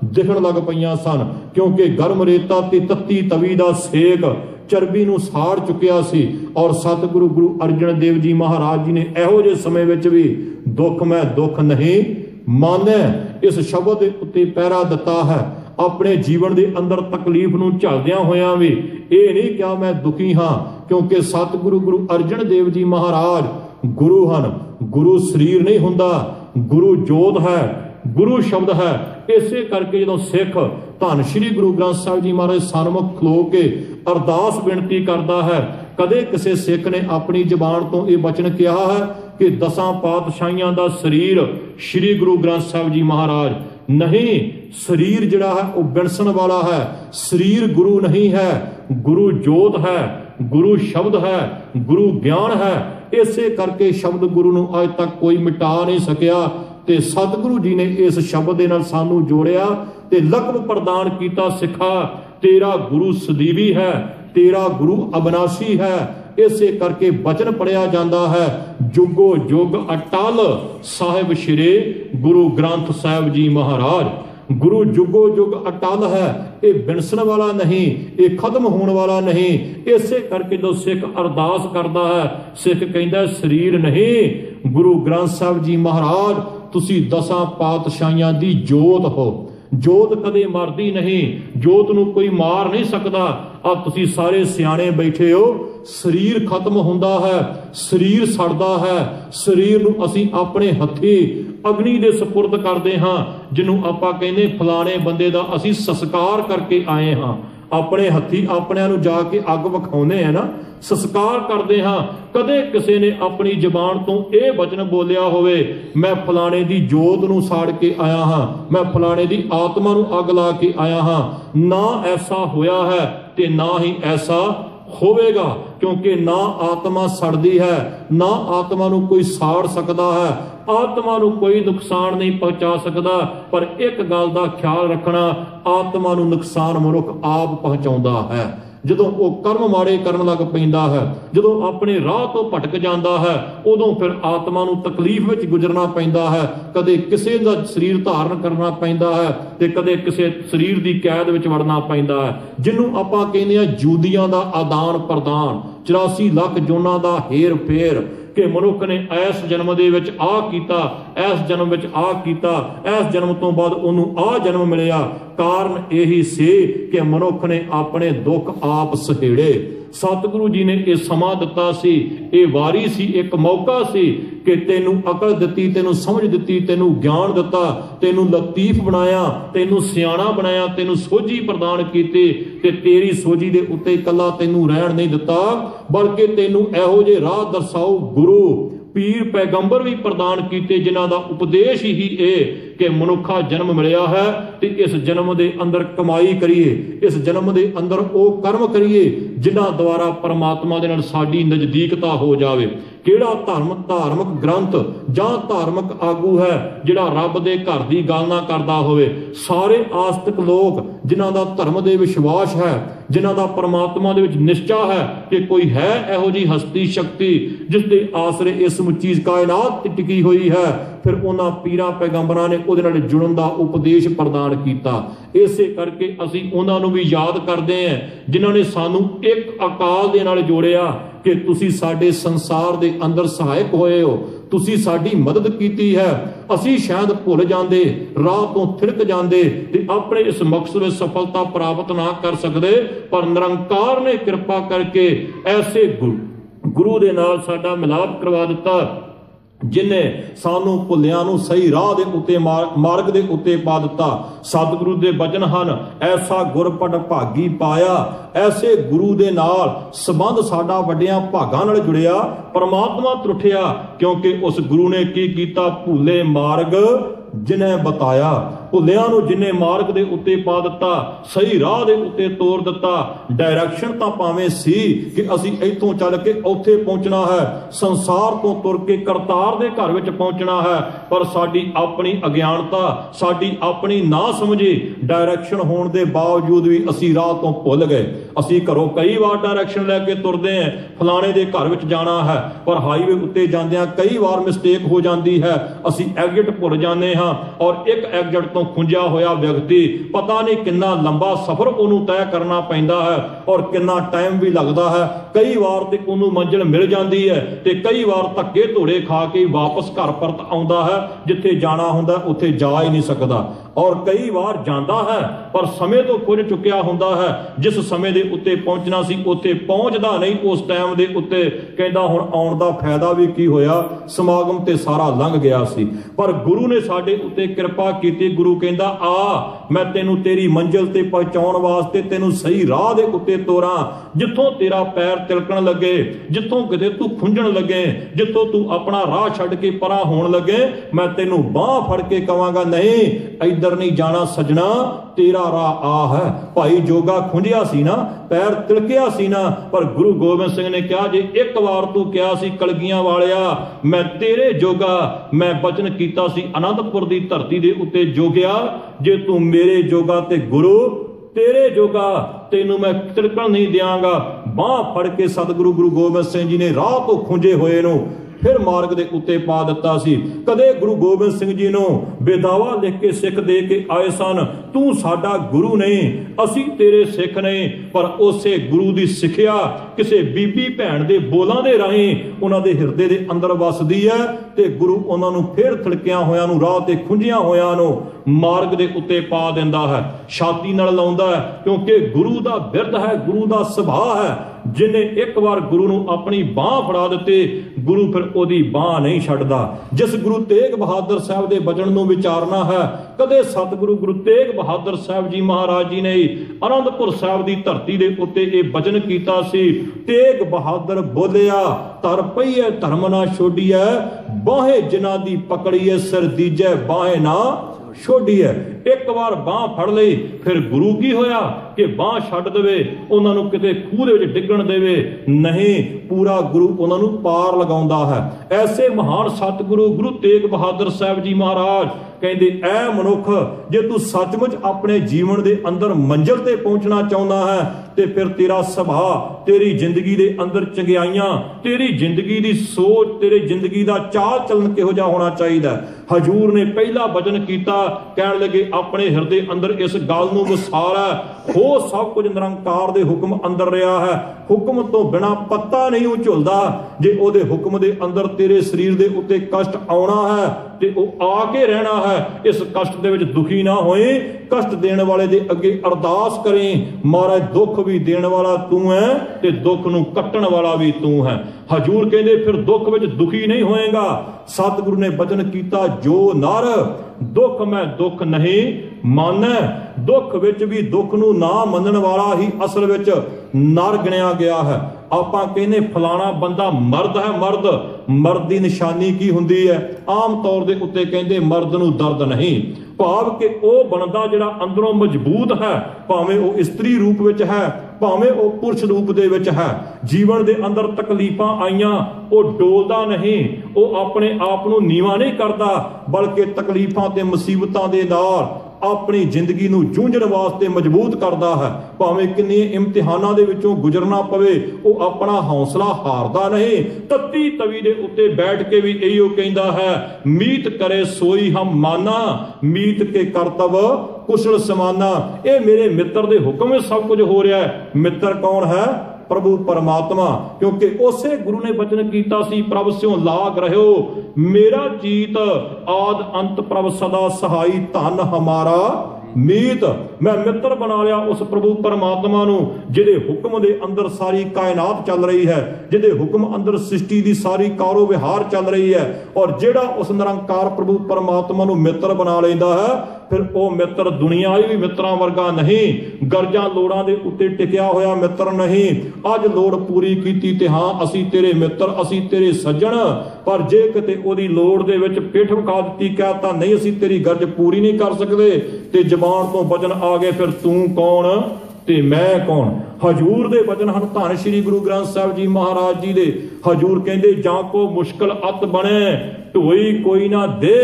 दिखण लग पईयां सन क्योंकि गर्म रेता ते तत्ती तवी दा सेक चरबी नूं साड़ चुकिया सी। और सतगुरु गुरु अर्जन देव जी महाराज जी ने इहो जिहे समय विच भी दुख मैं दुख नहीं मानै इस शब्द के उत्ते पहरा दिता है। अपने जीवन के अंदर तकलीफ नूं झलदियां होयां भी ये नहीं कहा मैं दुखी हाँ, क्योंकि सतगुरु गुरु अर्जन देव जी महाराज गुरु हन। गुरु शरीर नहीं हुंदा, गुरु जोत है, गुरु शब्द है। इसे करके जो सिख धन श्री गुरु ग्रंथ साहब जी महाराज सन्मुख खलो के अरदास बेनती करता है, कदे किसी सिख ने अपनी जबान तो यह बचन कहा है कि 10 पातशाहियां दा शरीर श्री गुरु ग्रंथ साहिब जी महाराज नहीं। शरीर जिहड़ा है वह बिनसन वाला है, शरीर गुरु नहीं है। गुरु जोत है, गुरु शब्द है, गुरु ज्ञान है। इसे करके शब्द गुरु नूं अज तक कोई मिटा नहीं सकिया ते सतगुरु जी ने इस शब्द दे नाल सानू जोड़िया ते लकब प्रदान कीता, सिखा तेरा गुरु सदीवी है, तेरा गुरु अविनाशी है। इसे करके बचन पढ़िया जाता है, जुगो जुग अटल साहिब श्री गुरु ग्रंथ साहिब जी महाराज। गुरु जुगो जुग अटल है, ये बिनसन वाला नहीं, ये खत्म होने वाला नहीं। इसे करके जो सिख अरदास करता है, सिख कहता शरीर नहीं, गुरु ग्रंथ साहिब जी महाराज तुसी 10 पातशाहियां दी जोत हो। जोत कदे मरदी नहीं, जोत नूं कोई मार नहीं सकता। अब तुसी सारे सियाणे बैठे हो, शरीर खत्म हुंदा है, शरीर सड़दा है, शरीर नूं असीं अपने हत्थी अग्नि दे सपुर्द करदे हां, जिन्हों आपां कहंदे फलाणे बंदे दा असीं संस्कार करके आए हां। अपने हत्थी अपनिਆਂ ਨੂੰ ਜਾ ਕੇ ਅੱਗ ਵਿਖਾਉਂਦੇ ਆ ਨਾ, संस्कार करते हाँ। कदे किसी ने अपनी जबान तो यह वचन बोलिया होवे मैं फलाने दी जोत नूं साड़ के आया हाँ, मैं फलाने दी आत्मा नूं अग ला के आया हाँ, ना ऐसा होया है ते ना ही ऐसा होवेगा। क्योंकि ना आत्मा सड़दी है, ना आत्मा नूं कोई साड़ सकता है, आत्मा नूं कोई नुकसान नहीं पहुंचा सकता। पर एक गल दा ख्याल रखना, आत्मा नूं नुकसान मनुख आप पहुंचाउंदा है। ਜਦੋਂ ਉਹ ਕਰਮ ਮਾੜੇ ਕਰਨ ਲੱਗ ਪੈਂਦਾ ਹੈ, ਜਦੋਂ ਆਪਣੇ ਰਾਹ ਤੋਂ ਭਟਕ ਜਾਂਦਾ ਹੈ, ਉਦੋਂ ਫਿਰ ਆਤਮਾ ਨੂੰ ਤਕਲੀਫ ਵਿੱਚ ਗੁਜ਼ਰਨਾ ਪੈਂਦਾ ਹੈ। ਕਦੇ ਕਿਸੇ ਦਾ ਸਰੀਰ ਧਾਰਨ ਕਰਨਾ ਪੈਂਦਾ ਹੈ ਤੇ ਕਦੇ ਕਿਸੇ ਸਰੀਰ ਦੀ ਕੈਦ ਵਿੱਚ ਵੜਨਾ ਪੈਂਦਾ ਹੈ, ਜਿਹਨੂੰ ਆਪਾਂ ਕਹਿੰਦੇ ਆ ਜੂਦੀਆਂ ਦਾ ਆਦਾਨ ਪ੍ਰਦਾਨ, 84 ਲੱਖ ਜੋਨਾਂ ਦਾ हेर फेर कि मनुख ने इस जन्म दे विच आ कीता, इस जन्म विच आ कीता, इस जन्म तो बाद उन्होंने आ जन्म मिलिया। कारण यही से कि मनुख ने अपने दुख आप सहेड़े। सतगुरु जी ने यह समा दिता सी, ये वारी सी, एक मौका सी कि तेनू अकल दिती, तेनू समझ दिती, तेनू ज्ञान दिता, तेनू लतीफ बनाया, तेनू सियाणा बनाया, तेनू सोझी प्रदान कीती ते तेरी सोझी दे उत्ते कला तेनू रहन नहीं दिता, बल्कि तेनू इहो जे राह दर्शाओ गुरु पीर पैगंबर भी प्रदान किए, जिन्हां दा उपदेश ही है कि मनुखा जन्म मिलिया है ते इस जन्म दे अंदर कमाई करिए, इस जन्म दे अंदर वो कर्म करिए जिन्हां द्वारा परमात्मा दे नाल साडी नजदीकता हो जावे। किहड़ा धार्मिक ग्रंथ जां धार्मिक आगू है जिहड़ा रब दे घर दी गल ना करदा होवे। सारे आस्तिक लोग जिन्हां दा धर्म दे विश्वास है, जिन्हां दा परमात्मा दे विच निश्चा है कि कोई है इहो जी हस्ती शक्ति जिस दे आसरे इस मुच्ची कायनात टिकी हुई है, फिर उन्हां पीरां पैगंबरां ने उहदे नाल जुड़न दा उपदेश प्रदान कीता। इसे करके असीं उन्हां नूं भी याद करदे हां जिन्हां ने सानूं एक अकाल दे नाल जोड़िया कि तुसी साडे संसार दे अंदर सहायक होए हो, तुसी साडी मदद कीती है। असी शायद भुल जांदे, राह तो थिड़क जांदे ते अपने इस मकसद में सफलता प्राप्त ना कर सकदे, पर निरंकार ने कृपा करके ऐसे गुरु दे नाल साडा मिलाप करवा दिता जिन्हें सानू भुलियां नूं सही राह दे उत्ते मार्ग दे उत्ते पा दिता। सतगुरु दे वचन हन, ऐसा गुरपट भागी पाया, ऐसे गुरु दे नाल संबंध साडा वड्डियां भागां नाल जुड़िया, परमात्मा त्रुठिया क्योंकि उस गुरु ने की कीता, भूले मार्ग जिन्हें बताया। भुलियां नूं जिन्हें मार्ग दे उत्ते पा दिता, सही राह दे उत्ते तोर दिता। डायरैक्शन तां भावें सी कि असीं इत्थों चल के उत्थे पहुंचना है, संसार तो तुर के करतार दे घर विच पहुंचना है, पर साडी अपनी अज्ञानता, साडी अपनी ना समझी डायरैक्शन होने के बावजूद भी असीं राह तो भुल गए। असीं घरों कई बार डायरैक्शन लैके तुरदे हैं, फलाणे दे घर विच जाना है, पर हाईवे उत्ते जांदियां कई बार मिसटेक हो जाती है, असीं एग्जिट भुल जाने हां और एक एग्जिट तो खुंजा होया व्यक्ति पता नहीं कितना लंबा सफर उन्होंने तय करना पैंदा है और कितना टाइम भी लगता है। कई बार तो उन्होंने मंजिल मिल जाती है ते कई बार धक्के धोड़े खा के वापस घर परत आउंदा है, जिथे जाना हुंदा उत्थे जा ही नहीं सकता। और कई बार जाता है पर समय तो कुछ चुकिया हुंदा है। जिस समय दे उत्ते पहुंचना सी उत्ते पहुंचदा नहीं, उस टाइम दे उत्ते कहंदा हुण आउण दा फायदा भी की होया, समागम ते सारा लंघ गया सी। पर गुरु ने साडे उत्ते कृपा कीती। गुरु कहंदा आ मैं तेनू तेरी मंजिल ते पहुंचाउण वास्ते तेनू सही राह दे उत्ते तोरां, जिथों तेरा पैर तिलकण लगे, जिथों किते तू खुंजण लगे, जिथों तू अपना राह छड्ड के परां होण लगे, मैं तेनू बाह फड़ के कहांगा नहीं इधर नहीं जाना सजना, तेरा राह आ है। भाई जोगा खुंजिया सी ना, पैर तिलकिया सी ना, पर गुरु गोबिंद सिंह ने कहा जे एक बार तू कहा सी कलगियां वालिया मैं तेरे जोगा, मैं बचन कीता सी आनंदपुर दी धरती दे उत्ते जोगिया, जे तू मेरे जोगा ते गुरु तेरे जोगा तेनू मैं तिलकण नहीं दियांगा। बाह फड़ के सतगुरु गुरु गोबिंद सिंह जी ने राह तो खुंजे होए नू फिर मार्ग दे उत्ते पा दिता सी। कदे गुरु गोबिंद सिंह जी नू बेदावा लिख के सिख दे के आए सन, तू साडा गुरु नहीं असी तेरे सिख नहीं, पर उसे गुरु दी सिखिया किसे बीबी भैन दे बोलां दे राहीं उन्हां दे हिरदे दे अंदर वसदी है ते गुरु उन्हां नू फिर थिड़कियां होयां नू राह ते खुंजियां होयां नू मार्ग दे उत्ते पा दिंदा है, छाती नाल लाउंदा है, क्योंकि गुरु दा बिरद है, गुरु दा सुभाव है। जिन्हें एक बार गुरु नू अपनी बाह फड़ा दित्ती गुरु फिर ओदी बाह नहीं छड्डदा। जिस गुरु तेग बहादुर साहब दे वचन नू विचारना है, कदे सतगुरु गुरु तेग बहादुर साहब जी महाराज जी ने आनंदपुर साहब दी धरती दे उत्ते ये वचन कीता सी, तेग बहादुर बोलिया तर पईए धर्म ना छोड़िए, बाहे जिन्हां दी पकड़िए सिर दीजे बाहे ना छोड़िए। एक बार बाह फड़ लई फिर गुरु की होया कि बाह छड्ड देवे, उन्हां नूं किते खूह दे विच डिग्गण देवे नहीं, पूरा गुरु उन्हां नूं पार लगाउंदा है। ऐसे महान सतगुरु गुरु तेग बहादुर साहब जी महाराज कहंदे ऐ मनुख जे तू सचमुच अपने जीवन दे अंदर मंजिल ते पहुंचना चाहुंदा है ते फिर तेरा सुभाव, तेरी जिंदगी दे अंदर चंगियाइयां, तेरी जिंदगी दी सोच, तेरी जिंदगी दा चाल चलन किहो जिहा होना चाहिदा। हजूर ने पहला वचन कीता, कहण लगे अपने हिरदे अंदर इस गल नूं वसार है, हो सब कुछ निरंकार दे हुक्म अंदर रहा है, हुक्म तो बिना पत्ता नहीं झुलदा। जे ओदे हुक्म दे अंदर तेरे शरीर दे उत्ते कष्ट आउणा है ते ओ आके रहना है, इस कष्ट दे विच दुखी ना होए, कष्ट देने वाले दे अगे अरदास करें, महाराज दुख भी देने वाला तू है ते दुख नूं कट्टण वाला भी तू है। हजूर कहंदे फिर दुख विच दुखी नहीं होएगा। सतगुरु ने वचन कीता जो नर दुख मैं दुख नहीं मानै, दुख विच भी दुख नूं ना मनण वाला ही असल विच नर गिणिया गया है। आपां कहने फलाना बंदा मर्द है, मर्द की निशानी की हुंदी है, आम तौर दे उत्ते कहंदे मर्द नूं दर्द नहीं, भाव कि वह बनदा जिहड़ा अंदरों मजबूत है, भावें वह इस्त्री रूप विच है भावें वह पुरुष रूप दे विच है, जीवन दे अंदर तकलीफां आईयां वह डोलदा नहीं, वह अपने आप नूं नीवा नहीं करता, बल्कि तकलीफां ते मुसीबतां दे नाल अपनी जिंदगी नूं जूझण वास्ते मजबूत करता है। भावें किन्ने इम्तिहानां दे विचों गुजरना पवे, वह अपना हौसला हारदा नहीं, तत्ती तवी दे उत्ते बैठ के भी इहो कहंदा है, मीत करे सोई हम माना, मीत के करतब कुशल समाना। ये मेरे मित्र दे हुक्म में सब कुछ हो रहा है। मित्र कौन है? प्रभु परमात्मा, क्योंकि उसे गुरु ने वचन कीता सी, प्रभ स्यों लाग रहो मेरा जीत, आद अंत प्रभ सदा सहाई, धन हमारा मीत। मैं मित्र बना लिया उस प्रभु परमात्मा नूं जिहदे हुक्म दे अंदर सारी कायनात चल रही है, जिहदे हुक्म अंदर सृष्टि दी सारी कारो विहार चल रही है, और जिहड़ा उस निरंकार प्रभु परमात्मा नूं मित्र बना लैंदा है, फिर वह मित्र दुनियावी भी मित्रां वर्गा नहीं, गरजां लोड़ां दे उत्ते टिकिया होया मित्र नहीं। अज लोड़ पूरी कीती ते हां असी तेरे मित्र, असी तेरे सज्जण, पर जे किते ओदी लोड़ दे विच पिठ विखा दित्ती, कहता नहीं असी तेरी गरज पूरी नहीं कर सकदे, ते जबान तो वचन आ गए, फिर तू कौन ते मैं कौन। हजूर दे वचन हन धन श्री गुरु ग्रंथ साहिब जी महाराज जी दे। हजूर कहंदे जां को मुश्किल अत बने, ढोई कोई ना दे,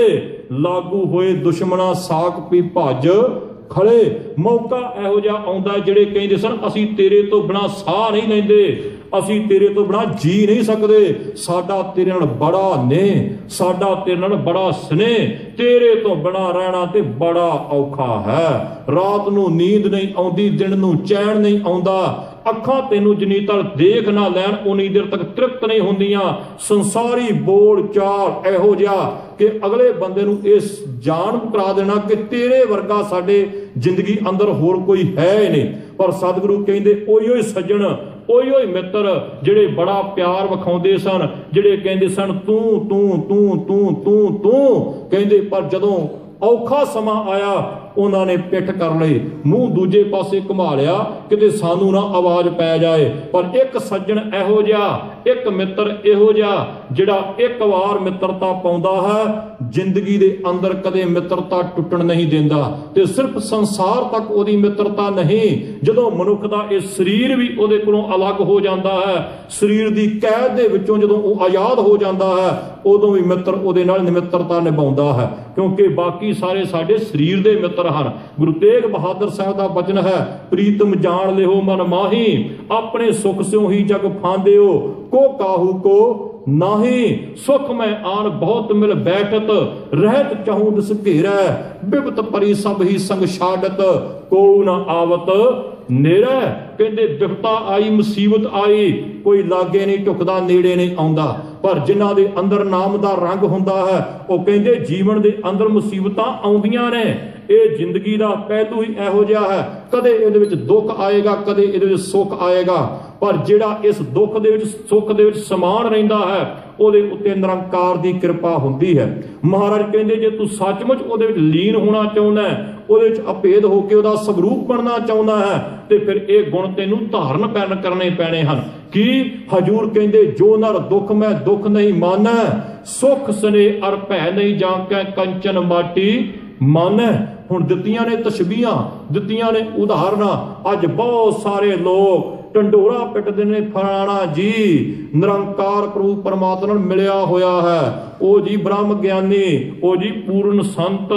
लागू होए दुश्मना साक पी भज खड़े। मौका इहो जिहा आउंदा जिहड़े कहंदे सन असीं तेरे तो बिना साह नहीं लैंदे, असीं तेरे तो बिना जी नहीं सकते, साडा तेरे नाल बड़ा ने, साडा तेरे नाल बड़ा स्नेह, तेरे तो बिना रहना ते बड़ा औखा है। रात नूं नींद नहीं आउंदी, दिन नूं चैन नहीं आउंदा, ਅੱਖਾਂ ਤੈਨੂੰ ਜਿੰਨੀ ਤੱਕ ਦੇਖ ਨਾ ਲੈਣ ਉਨੀ ਦੇਰ ਤੱਕ ਤ੍ਰਿਪਤ ਨਹੀਂ ਹੁੰਦੀਆਂ। ਸੰਸਾਰੀ ਬੋਲ ਚਾਲ ਇਹੋ ਜਿਹਾ ਕਿ ਅਗਲੇ ਬੰਦੇ ਨੂੰ ਇਸ ਜਾਣ ਕਰਾ ਦੇਣਾ ਕਿ ਤੇਰੇ ਵਰਗਾ ਸਾਡੇ ਜ਼ਿੰਦਗੀ ਅੰਦਰ ਹੋਰ ਕੋਈ ਹੈ ਹੀ ਨਹੀਂ। ਪਰ ਸਤਿਗੁਰੂ ਕਹਿੰਦੇ ਉਹੀ ਸੱਜਣ, ਉਹੀ ਮਿੱਤਰ ਜਿਹੜੇ ਬੜਾ ਪਿਆਰ ਵਿਖਾਉਂਦੇ ਸਨ, ਜਿਹੜੇ ਕਹਿੰਦੇ ਸਨ ਤੂੰ ਤੂੰ ਤੂੰ ਤੂੰ ਤੂੰ ਤੂੰ ਕਹਿੰਦੇ, ਪਰ ਜਦੋਂ ਔਖਾ ਸਮਾਂ ਆਇਆ ਉਹਨਾਂ ਨੇ ਪਿੱਠ ਕਰ ਲਈ, ਮੂੰਹ ਦੂਜੇ ਪਾਸੇ ਘੁਮਾ ਲਿਆ ਕਿਤੇ ਸਾਨੂੰ ਨਾ ਆਵਾਜ਼ ਪੈ ਜਾਏ। ਪਰ ਇੱਕ ਸੱਜਣ ਇਹੋ ਜਿਹਾ, ਇੱਕ ਮਿੱਤਰ ਇਹੋ ਜਿਹਾ ਜਿਹੜਾ ਇੱਕ ਵਾਰ ਮਿੱਤਰਤਾ ਪਾਉਂਦਾ ਹੈ, ਜ਼ਿੰਦਗੀ ਦੇ ਅੰਦਰ ਕਦੇ ਮਿੱਤਰਤਾ ਟੁੱਟਣ ਨਹੀਂ ਦਿੰਦਾ। ਤੇ ਸਿਰਫ ਸੰਸਾਰ ਤੱਕ ਉਹਦੀ ਮਿੱਤਰਤਾ ਨਹੀਂ, ਜਦੋਂ ਮਨੁੱਖ ਦਾ ਇਹ ਸਰੀਰ ਵੀ ਉਹਦੇ ਕੋਲੋਂ ਅਲੱਗ ਹੋ ਜਾਂਦਾ ਹੈ, ਸਰੀਰ ਦੀ ਕੈਦ ਦੇ ਵਿੱਚੋਂ ਜਦੋਂ ਉਹ ਆਜ਼ਾਦ ਹੋ ਜਾਂਦਾ ਹੈ, ਉਦੋਂ ਵੀ ਮਿੱਤਰ ਉਹਦੇ ਨਾਲ ਮਿੱਤਰਤਾ ਨਿਭਾਉਂਦਾ ਹੈ, ਕਿਉਂਕਿ ਬਾਕੀ ਸਾਰੇ ਸਾਡੇ ਸਰੀਰ ਦੇ ਮਿੱਤਰ ਹਨ। ਗੁਰੂ ਤੇਗ ਬਹਾਦਰ ਸਾਹਿਬ ਦਾ ਬਚਨ ਹੈ, ਪ੍ਰੀਤਮ ਜਾਣ ਲਿਓ ਮਨ ਮਾਹੀ, ਆਪਣੇ ਸੁਖ ਸਿਉ ਹੀ ਜਗ ਫਾਂਦਿਓ, ਕੋ ਕਾਹੂ ਕੋ ਨਾਹੀ, ਸੁਖ ਮੈਂ ਆਨ ਬਹੁਤ ਮਿਲ ਬੈਠਤ, ਰਹਿਤ ਚਾਹੂੰ ਦਿਸ ਘੇਰੈ, ਬਿਪਤ ਪਰੀ ਸਭ ਹੀ ਸੰਗ ਛਾੜਤ, ਕੋ ਨਾ ਆਵਤ ਨੇੜੇ। ਕਹਿੰਦੇ ਬਿਪਤਾ ਆਈ, ਮੁਸੀਬਤ ਆਈ, ਕੋਈ ਲਾਗੇ ਨਹੀਂ ਢੁਕਦਾ, ਨੇੜੇ ਨਹੀਂ ਆਉਂਦਾ। ਪਰ ਜਿਨ੍ਹਾਂ ਦੇ ਅੰਦਰ ਨਾਮ ਦਾ ਰੰਗ ਹੁੰਦਾ ਹੈ, ਉਹ ਕਹਿੰਦੇ ਜੀਵਨ ਦੇ ਅੰਦਰ ਮੁਸੀਬਤਾਂ ਆਉਂਦੀਆਂ ਨੇ। ਇਹ ਜ਼ਿੰਦਗੀ ਦਾ ਪਹਿਲੂ ਹੀ ਇਹੋ ਜਿਹਾ ਹੈ, ਕਦੇ ਇਹਦੇ ਵਿੱਚ ਦੁੱਖ ਆਏਗਾ, ਕਦੇ ਇਹਦੇ ਵਿੱਚ ਸੁੱਖ ਆਏਗਾ। ਪਰ ਜਿਹੜਾ ਇਸ ਦੁੱਖ ਦੇ ਵਿੱਚ ਸੁੱਖ ਦੇ ਵਿੱਚ ਸਮਾਨ ਰਹਿੰਦਾ ਹੈ, ਉਹਦੇ ਉੱਤੇ ਨਿਰੰਕਾਰ ਦੀ ਕਿਰਪਾ ਹੁੰਦੀ ਹੈ। ਮਹਾਰਾਜ ਕਹਿੰਦੇ ਜੇ ਤੂੰ ਸੱਚਮੁੱਚ ਉਹਦੇ ਵਿੱਚ ਲੀਨ ਹੋਣਾ ਚਾਹੁੰਦਾ ਹੈ, ਉਹਦੇ ਵਿੱਚ ਅਭੇਦ ਹੋ ਕੇ ਉਹਦਾ ਸਵਰੂਪ ਬਣਨਾ ਚਾਹੁੰਦਾ ਹੈ, ਤੇ ਫਿਰ ਇਹ ਗੁਣ ਤੈਨੂੰ ਧਾਰਨ ਕਰਨੇ ਪੈਣੇ ਹਨ। ਕੀ ਹਜੂਰ ਕਹਿੰਦੇ ਜੋ ਨਰ ਦੁੱਖ ਮੈਂ ਦੁੱਖ ਨਹੀਂ ਮਾਨੈ, ਸੁਖ ਸਨੇ ਅਰ ਭੈ ਨਹੀਂ ਜਾਂਕੈ, ਕੰਚਨ ਮਾਟੀ ਮਾਨੈ। ਹੁਣ ਦਿੱਤੀਆਂ ਨੇ ਤਸ਼ਬੀਹਾਂ, ਦਿੱਤੀਆਂ ਨੇ ਉਦਾਹਰਨਾਂ। ਅੱਜ ਬਹੁਤ ਸਾਰੇ ਲੋਕ ਢੰਡੋਰਾ ਪਿੱਟਦੇ ਨੇ, ਫਲਾਣਾ ਜੀ ਨਿਰੰਕਾਰ ਪ੍ਰਭੂ ਪਰਮਾਤਮਾ ਨਾਲ ਮਿਲਿਆ ਹੋਇਆ ਹੈ, ਉਹ ਜੀ ਬ੍ਰਹਮ ਗਿਆਨੀ, ਉਹ ਜੀ ਪੂਰਨ ਸੰਤ,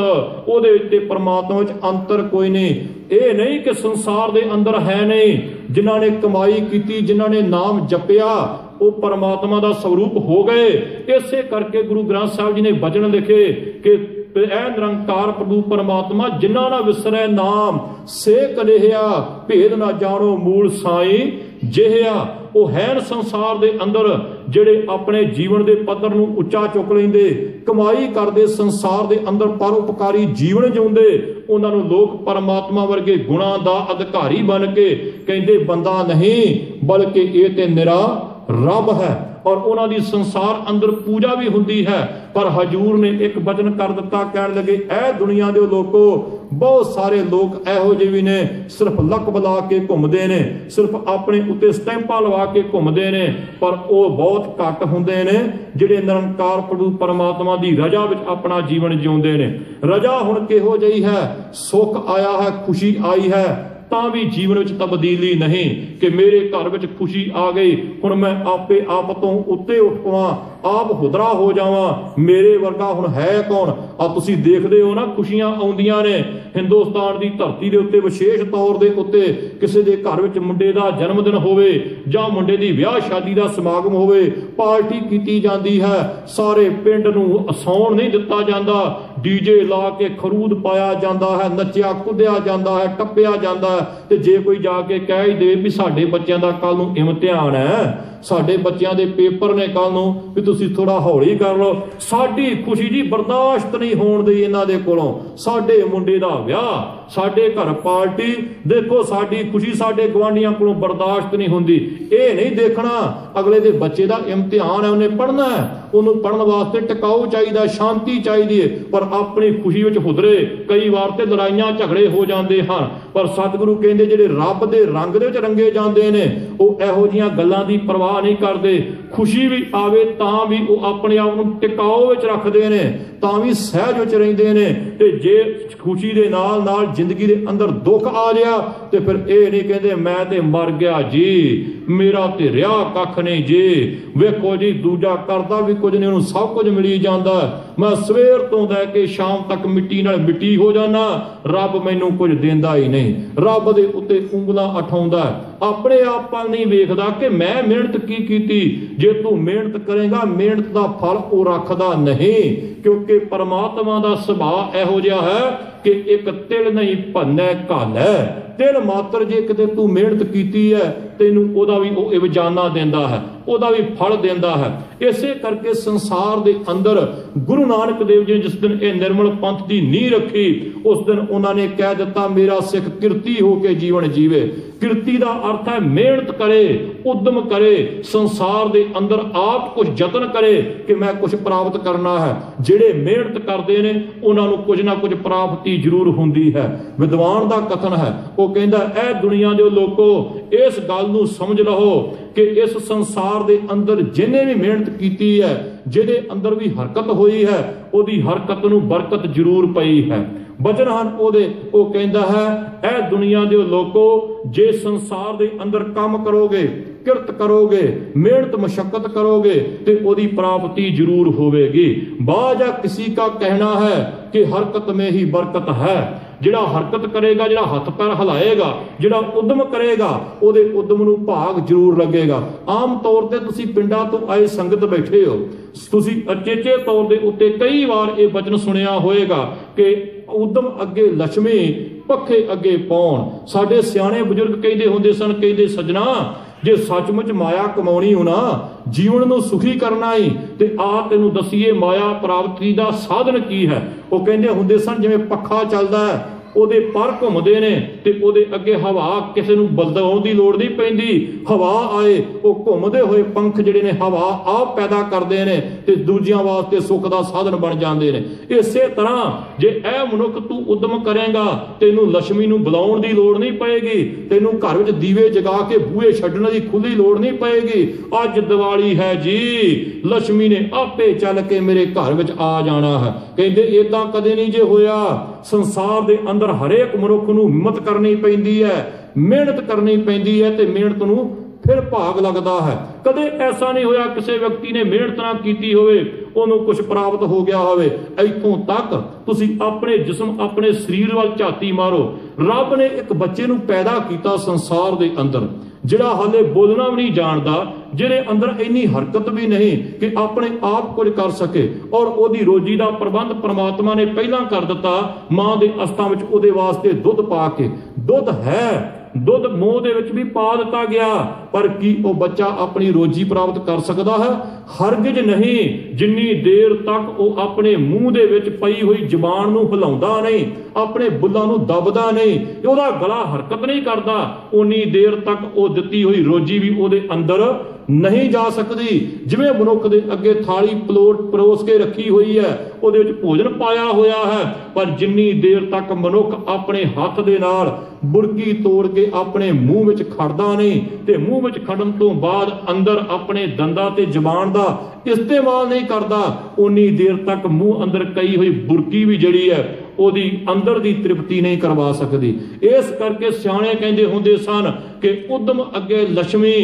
ਉਹਦੇ ਵਿੱਚ ਪਰਮਾਤਮਾ ਵਿੱਚ ਅੰਤਰ ਕੋਈ ਨਹੀਂ। ਇਹ ਨਹੀਂ ਕਿ ਸੰਸਾਰ ਦੇ ਅੰਦਰ ਹੈ ਨਹੀਂ, ਜਿਨ੍ਹਾਂ ਨੇ ਕਮਾਈ ਕੀਤੀ, ਜਿਨ੍ਹਾਂ ਨੇ ਨਾਮ ਜਪਿਆ, ਉਹ ਪਰਮਾਤਮਾ ਦਾ ਸਰੂਪ ਹੋ ਗਏ। ਇਸੇ ਕਰਕੇ ਗੁਰੂ ਗ੍ਰੰਥ ਸਾਹਿਬ ਜੀ ਨੇ ਬਚਨ ਲਿਖੇ ਕਿ ਇਹ ਨਿਰੰਕਾਰ ਪ੍ਰਭੂ ਪਰਮਾਤਮਾ ਜਿਨ੍ਹਾਂ ਨਾ ਵਿਸਰੈ ਨਾਮ, ਸੇ ਕਲੇਹਿਆ ਭੇਦ ਨਾ ਜਾਣੋ ਮੂਲ ਸਾਈ ਜਿਹਿਆ। ਉਹ ਹੈਨ ਸੰਸਾਰ ਦੇ ਅੰਦਰ ਜਿਹੜੇ ਆਪਣੇ ਜੀਵਨ ਦੇ ਪੱਧਰ ਨੂੰ ਉੱਚਾ ਚੁੱਕ ਲੈਂਦੇ, ਕਮਾਈ ਕਰਦੇ, ਸੰਸਾਰ ਦੇ ਅੰਦਰ ਪਰਉਪਕਾਰੀ ਜੀਵਨ ਜਿਉਂਦੇ, ਉਹਨਾਂ ਨੂੰ ਲੋਕ ਪਰਮਾਤਮਾ ਵਰਗੇ ਗੁਣਾਂ ਦਾ ਅਧਿਕਾਰੀ ਬਣ ਕੇ ਕਹਿੰਦੇ ਬੰਦਾ ਨਹੀਂ, ਬਲਕਿ ਇਹ ਤੇ ਨਿਰਾ ਰੱਬ ਹੈ। ਔਰ ਉਹਨਾਂ ਦੀ ਸੰਸਾਰ ਅੰਦਰ ਪੂਜਾ ਵੀ ਹੁੰਦੀ ਹੈ। ਪਰ ਹਜੂਰ ਨੇ ਇੱਕ ਬਚਨ ਕਰ ਦਿੱਤਾ, ਕਹਿਣ ਲੱਗੇ ਇਹ ਦੁਨੀਆ ਦੇ ਲੋਕੋ, ਬਹੁਤ ਸਾਰੇ ਲੋਕ ਇਹੋ ਜਿਹੇ ਵੀ ਨੇ, ਸਿਰਫ ਲੱਕ ਬੁਲਾ ਕੇ ਘੁੰਮਦੇ ਨੇ, ਸਿਰਫ ਆਪਣੇ ਉੱਤੇ ਸਟੈਂਪਾਂ ਲਵਾ ਕੇ ਘੁੰਮਦੇ ਨੇ, ਪਰ ਉਹ ਬਹੁਤ ਘੱਟ ਹੁੰਦੇ ਨੇ ਜਿਹੜੇ ਨਿਰੰਕਾਰ ਪ੍ਰਭੂ ਪਰਮਾਤਮਾ ਦੀ ਰਜ਼ਾ ਵਿੱਚ ਆਪਣਾ ਜੀਵਨ ਜਿਉਂਦੇ ਨੇ। ਰਜ਼ਾ ਹੁਣ ਕਿਹੋ ਜਿਹੀ ਹੈ? ਸੁੱਖ ਆਇਆ ਹੈ, ਖੁਸ਼ੀ ਆਈ ਹੈ, ਤਾਂ ਵੀ ਜੀਵਨ ਵਿੱਚ ਤਬਦੀਲੀ ਨਹੀਂ ਕਿ ਮੇਰੇ ਘਰ ਵਿੱਚ ਖੁਸ਼ੀ ਆ ਗਈ, ਹੁਣ ਮੈਂ ਆਪੇ ਆਪ ਤੋਂ ਉੱਤੇ ਉੱਠ ਪਵਾਂ, ਆਪ ਹੁਦਰਾ ਹੋ ਜਾਵਾਂ, ਮੇਰੇ ਵਰਗਾ ਹੁਣ ਹੈ ਕੌਣ? ਆ ਤੁਸੀਂ ਦੇਖਦੇ ਹੋ ਨਾ, ਖੁਸ਼ੀਆਂ ਆਉਂਦੀਆਂ ਨੇ ਹਿੰਦੁਸਤਾਨ ਦੀ ਧਰਤੀ ਦੇ ਉੱਤੇ, ਵਿਸ਼ੇਸ਼ ਤੌਰ ਦੇ ਉੱਤੇ ਕਿਸੇ ਦੇ ਘਰ ਵਿੱਚ ਮੁੰਡੇ ਦਾ ਜਨਮ ਦਿਨ ਹੋਵੇ ਜਾਂ ਮੁੰਡੇ ਦੀ ਵਿਆਹ ਸ਼ਾਦੀ ਦਾ ਸਮਾਗਮ ਹੋਵੇ, ਪਾਰਟੀ ਕੀਤੀ ਜਾਂਦੀ ਹੈ, ਸਾਰੇ ਪਿੰਡ ਨੂੰ ਅਸਾਉਣ ਨਹੀਂ ਦਿੱਤਾ ਜਾਂਦਾ, ਡੀਜੇ ਲਾ ਕੇ ਖਰੂਦ ਪਾਇਆ ਜਾਂਦਾ ਹੈ, ਨੱਚਿਆ ਕੁੱਦਿਆ ਜਾਂਦਾ ਹੈ, ਟੱਪਿਆ ਜਾਂਦਾ ਹੈ। ਤੇ ਜੇ ਕੋਈ ਜਾ ਕੇ ਕਹਿ ਹੀ ਦੇ ਵੀ ਸਾਡੇ ਬੱਚਿਆਂ ਦਾ ਕੱਲ ਨੂੰ ਇਮਤਿਹਾਨ ਹੈ, ਸਾਡੇ ਬੱਚਿਆਂ ਦੇ ਪੇਪਰ ਨੇ ਕੱਲ ਨੂੰ, ਵੀ ਤੁਸੀਂ ਥੋੜਾ ਹੌਲੀ ਕਰ ਲਓ, ਸਾਡੀ ਖੁਸ਼ੀ ਜੀ ਬਰਦਾਸ਼ਤ ਨਹੀਂ ਹੋਣ ਦੀ ਇਹਨਾਂ ਦੇ ਕੋਲੋਂ। ਸਾਡੇ ਮੁੰਡੇ ਦਾ ਵਿਆਹ, ਸਾਡੇ ਘਰ ਪਾਰਟੀ, ਦੇਖੋ ਸਾਡੀ ਖੁਸ਼ੀ ਸਾਡੇ ਗੁਆਂਢੀਆਂ ਕੋਲੋਂ ਬਰਦਾਸ਼ਤ ਨਹੀਂ ਹੁੰਦੀ। ਇਹ ਨਹੀਂ ਦੇਖਣਾ ਅਗਲੇ ਦੇ ਬੱਚੇ ਦਾ ਇਮਤਿਹਾਨ ਹੈ, ਉਹਨੇ ਪੜ੍ਹਨਾ ਹੈ, ਉਹਨੂੰ ਪੜ੍ਹਨ ਵਾਸਤੇ ਟਿਕਾਊ ਚਾਹੀਦਾ, ਸ਼ਾਂਤੀ ਚਾਹੀਦੀ ਹੈ। ਪਰ ਆਪਣੀ ਖੁਸ਼ੀ ਵਿੱਚ ਹੁਦਰੇ, ਕਈ ਵਾਰ ਤੇ ਲੜਾਈਆਂ ਝਗੜੇ ਹੋ ਜਾਂਦੇ ਹਨ। ਪਰ ਸਤਿਗੁਰੂ ਕਹਿੰਦੇ ਜਿਹੜੇ ਰੱਬ ਦੇ ਰੰਗ ਦੇ ਵਿੱਚ ਰੰਗੇ ਜਾਂਦੇ ਨੇ, ਉਹ ਇਹੋ ਜਿਹੀਆਂ ਗੱਲਾਂ ਦੀ ਪਰਵਾਹ ਨਹੀਂ ਕਰਦੇ। ਖੁਸ਼ੀ ਵੀ ਆਵੇ ਤਾਂ ਵੀ ਉਹ ਆਪਣੇ ਆਪ ਨੂੰ ਟਿਕਾਊ ਵਿੱਚ ਰੱਖਦੇ ਨੇ, ਤਾਂ ਵੀ ਸਹਿਜ ਵਿੱਚ ਰਹਿੰਦੇ ਨੇ। ਤੇ ਜੇ ਖੁਸ਼ੀ ਦੇ ਨਾਲ ਨਾਲ ਜ਼ਿੰਦਗੀ ਦੇ ਅੰਦਰ ਦੁੱਖ ਆ ਗਿਆ ਤੇ ਫਿਰ ਇਹ ਨਹੀਂ ਕਹਿੰਦੇ ਮੈਂ ਤੇ ਮਰ ਗਿਆ ਜੀ, ਮੇਰਾ ਤੇ ਰਿਹਾ ਕੱਖ ਨਹੀਂ ਜੀ। ਵੇਖੋ ਜੀ, ਦੂਜਾ ਕਰਦਾ ਵੀ ਕੁਝ ਨਹੀਂ, ਉਹਨੂੰ ਸਭ ਕੁਝ ਮਿਲੀ ਜਾਂਦਾ। ਮੈਂ ਸਵੇਰ ਤੋਂ ਲੈ ਕੇ ਸ਼ਾਮ ਤੱਕ ਮਿੱਟੀ ਨਾਲ ਮਿੱਟੀ ਹੋ ਜਾਣਾ, ਰੱਬ ਮੈਨੂੰ ਕੁਝ ਦਿੰਦਾ ਹੀ ਨਹੀਂ। ਰੱਬ ਦੇ ਉੱਤੇ ਉਂਗਲਾਂ ਉਠਾਉਂਦਾ, ਆਪਣੇ ਆਪ ਵੱਲ ਨਹੀਂ ਵੇਖਦਾ ਕਿ ਮੈਂ ਮਿਹਨਤ ਕੀ ਕੀਤੀ। ਜੇ ਤੂੰ ਮਿਹਨਤ ਕਰੇਗਾ, ਮਿਹਨਤ ਦਾ ਫਲ ਉਹ ਰੱਖਦਾ ਨਹੀਂ, ਕਿਉਂਕਿ ਪਰਮਾਤਮਾ ਦਾ ਸੁਭਾਅ ਇਹੋ ਜਿਹਾ ਹੈ कि एक तिल नहीं भन्नै घालै। तिल मात्र जे किते तू मेहनत कीती है तैनूं ओदा भी वो इवजाना देंदा है, ओदा भी फल देंदा है। इसे करके संसार दे अंदर गुरु नानक देव जी ने जिस दिन ये निर्मल पंथ की नींह रखी उस दिन उन्होंने कह दिता मेरा सिख किरती होके जीवन जीवे। किरती का अर्थ है मेहनत करे, उद्यम करे, संसार दे अंदर आप कुछ जतन करे कि मैं कुछ प्राप्त करना है। जिहड़े मेहनत करते ने उन्होंने कुछ ना कुछ प्राप्ति जरूर हुंदी है। विद्वान का कथन है, वो कहता है ए दुनिया दे लोगो इस गल नूं समझ लहो कि इस संसार दे अंदर जिन्हें भी मेहनत कीती है, जिहदे अंदर भी हरकत हुई है, ओदी हरकत नूं बरकत जरूर पई है। वचन हन ओदे ओ कहंदा है ए दुनिया दे लोगो जे संसार दे अंदर काम करोगे, किरत करोगे, मेहनत मशक्कत करोगे तो ओदी प्राप्ति जरूर होवेगी। बाजा किसी का कहना है कि हरकत में ही बरकत है। जिहड़ा हरकत करेगा, जिहड़ा हथ पैर हिलाएगा, जिहड़ा उद्यम करेगा ओदे उद्यम नूं भाग जरूर लगेगा। आम तौर ते तुसीं पिंडां तो आए संगत बैठे हो, तुसीं अचेचे तौर दे उत्ते कई वार ये वचन सुनिया होएगा कि उद्यम अगे लक्ष्मी पखे अगे पौण। साडे सियाणे बुजुर्ग कहते होंदे सन, कहते सजना जे सचमुच माया कमाउणी हो ना, जीवन नूं सुखी करना ही ते आ तैनूं दसीए माया प्राप्ति दा साधन की है। वो कहंदे हुंदे सन जिवें पखा चलदा है ਉਹਦੇ ਪਰ ਘੁੰਮਦੇ ਨੇ ਤੇ ਉਹਦੇ ਅੱਗੇ ਹਵਾ ਕਿਸੇ ਨੂੰ ਬਦਲਾਉਣ ਦੀ ਲੋੜ ਨਹੀਂ ਪੈਂਦੀ। ਹਵਾ ਆਏ ਉਹ ਘੁੰਮਦੇ ਹੋਏ ਪੰਖ ਜਿਹੜੇ ਨੇ ਹਵਾ ਆਪ ਪੈਦਾ ਕਰਦੇ ਨੇ ਤੇ ਦੂਜਿਆਂ ਵਾਸਤੇ ਸੁੱਖ ਦਾ ਸਾਧਨ ਬਣ ਜਾਂਦੇ ਨੇ। ਇਸੇ ਤਰ੍ਹਾਂ ਜੇ ਇਹ ਮਨੁੱਖ ਤੂੰ ਉਦਮ ਕਰੇਗਾ ਤੈਨੂੰ ਲక్ష్ਮੀ ਨੂੰ ਬੁਲਾਉਣ ਦੀ ਲੋੜ ਨਹੀਂ ਪਏਗੀ, ਤੈਨੂੰ ਘਰ ਵਿੱਚ ਦੀਵੇ ਜਗਾ ਕੇ ਬੂਹੇ ਛੱਡਣ ਦੀ ਖੁੱਲੀ ਲੋੜ ਨਹੀਂ ਪਏਗੀ। ਅੱਜ ਦੀਵਾਲੀ ਹੈ ਜੀ, ਲక్ష్ਮੀ ਨੇ ਆਪੇ ਚੱਲ ਕੇ ਮੇਰੇ ਘਰ ਵਿੱਚ ਆ ਜਾਣਾ ਹੈ। ਕਹਿੰਦੇ ਇਦਾਂ ਕਦੇ ਨਹੀਂ ਜੇ ਹੋਇਆ। ਸੰਸਾਰ ਦੇ ਅੰਦਰ हरेक मनुख नूं हिम्मत करनी पैंदी है, मेहनत करनी पैंदी है ते मेहनत नूं फिर भाग लगता है। कदे ऐसा नहीं होया किसी व्यक्ति ने मेहनत ना कीती होवे ओनू कुछ प्राप्त हो गया होवे। इत्थों तक तुसी अपने जिस्म अपने शरीर वाल झाती मारो। रब ने एक बच्चे नूं पैदा कीता संसार दे अंदर जिहड़ा हाले बोलना भी नहीं जानदा, जिहदे अंदर इन्नी हरकत भी नहीं कि अपने आप कुछ कर सके और ओदी रोजी का प्रबंध परमात्मा ने पहला कर दिता। मां दे अस्तां विच ओदे वास्ते दुध पा के, दुध है दुध मूँह दे विच भी पा दिता गया, पर की वो बच्चा अपनी रोजी प्राप्त कर सकता है? हरगिज नहीं। जिन्नी देर तक वो अपने मूँह दे विच पई हुई जबान नूं हिलाउंदा नहीं, अपने बुल्लां नूं दबदा नहीं, ओहदा गला हरकत नहीं करता, उन्नी देर तक वो दित्ती हुई रोजी भी ओहदे अंदर नहीं जा सकती। जिवें मनुख दे अगे थाली परोस के रखी हुई है, ਉਹਦੇ ਵਿੱਚ ਭੋਜਨ ਪਾਇਆ ਹੋਇਆ ਹੈ, पर जिन्नी देर तक मनुख अपने हाथ दे नाल बुरकी तोड़ के अपने मूँह विच खड़दा नहीं ते मूँह विच खड़न तो बाद अंदर अपने दंदां ते जबान दा इस्तेमाल नहीं करदा, उन्नी देर तक मूँह अंदर कई हुई बुरकी भी जड़ी है ओदी अंदर दी तृप्ति नहीं करवा सकती। इस करके सियाणे कहंदे हुंदे सन कि उद्यम अगे लक्ष्मी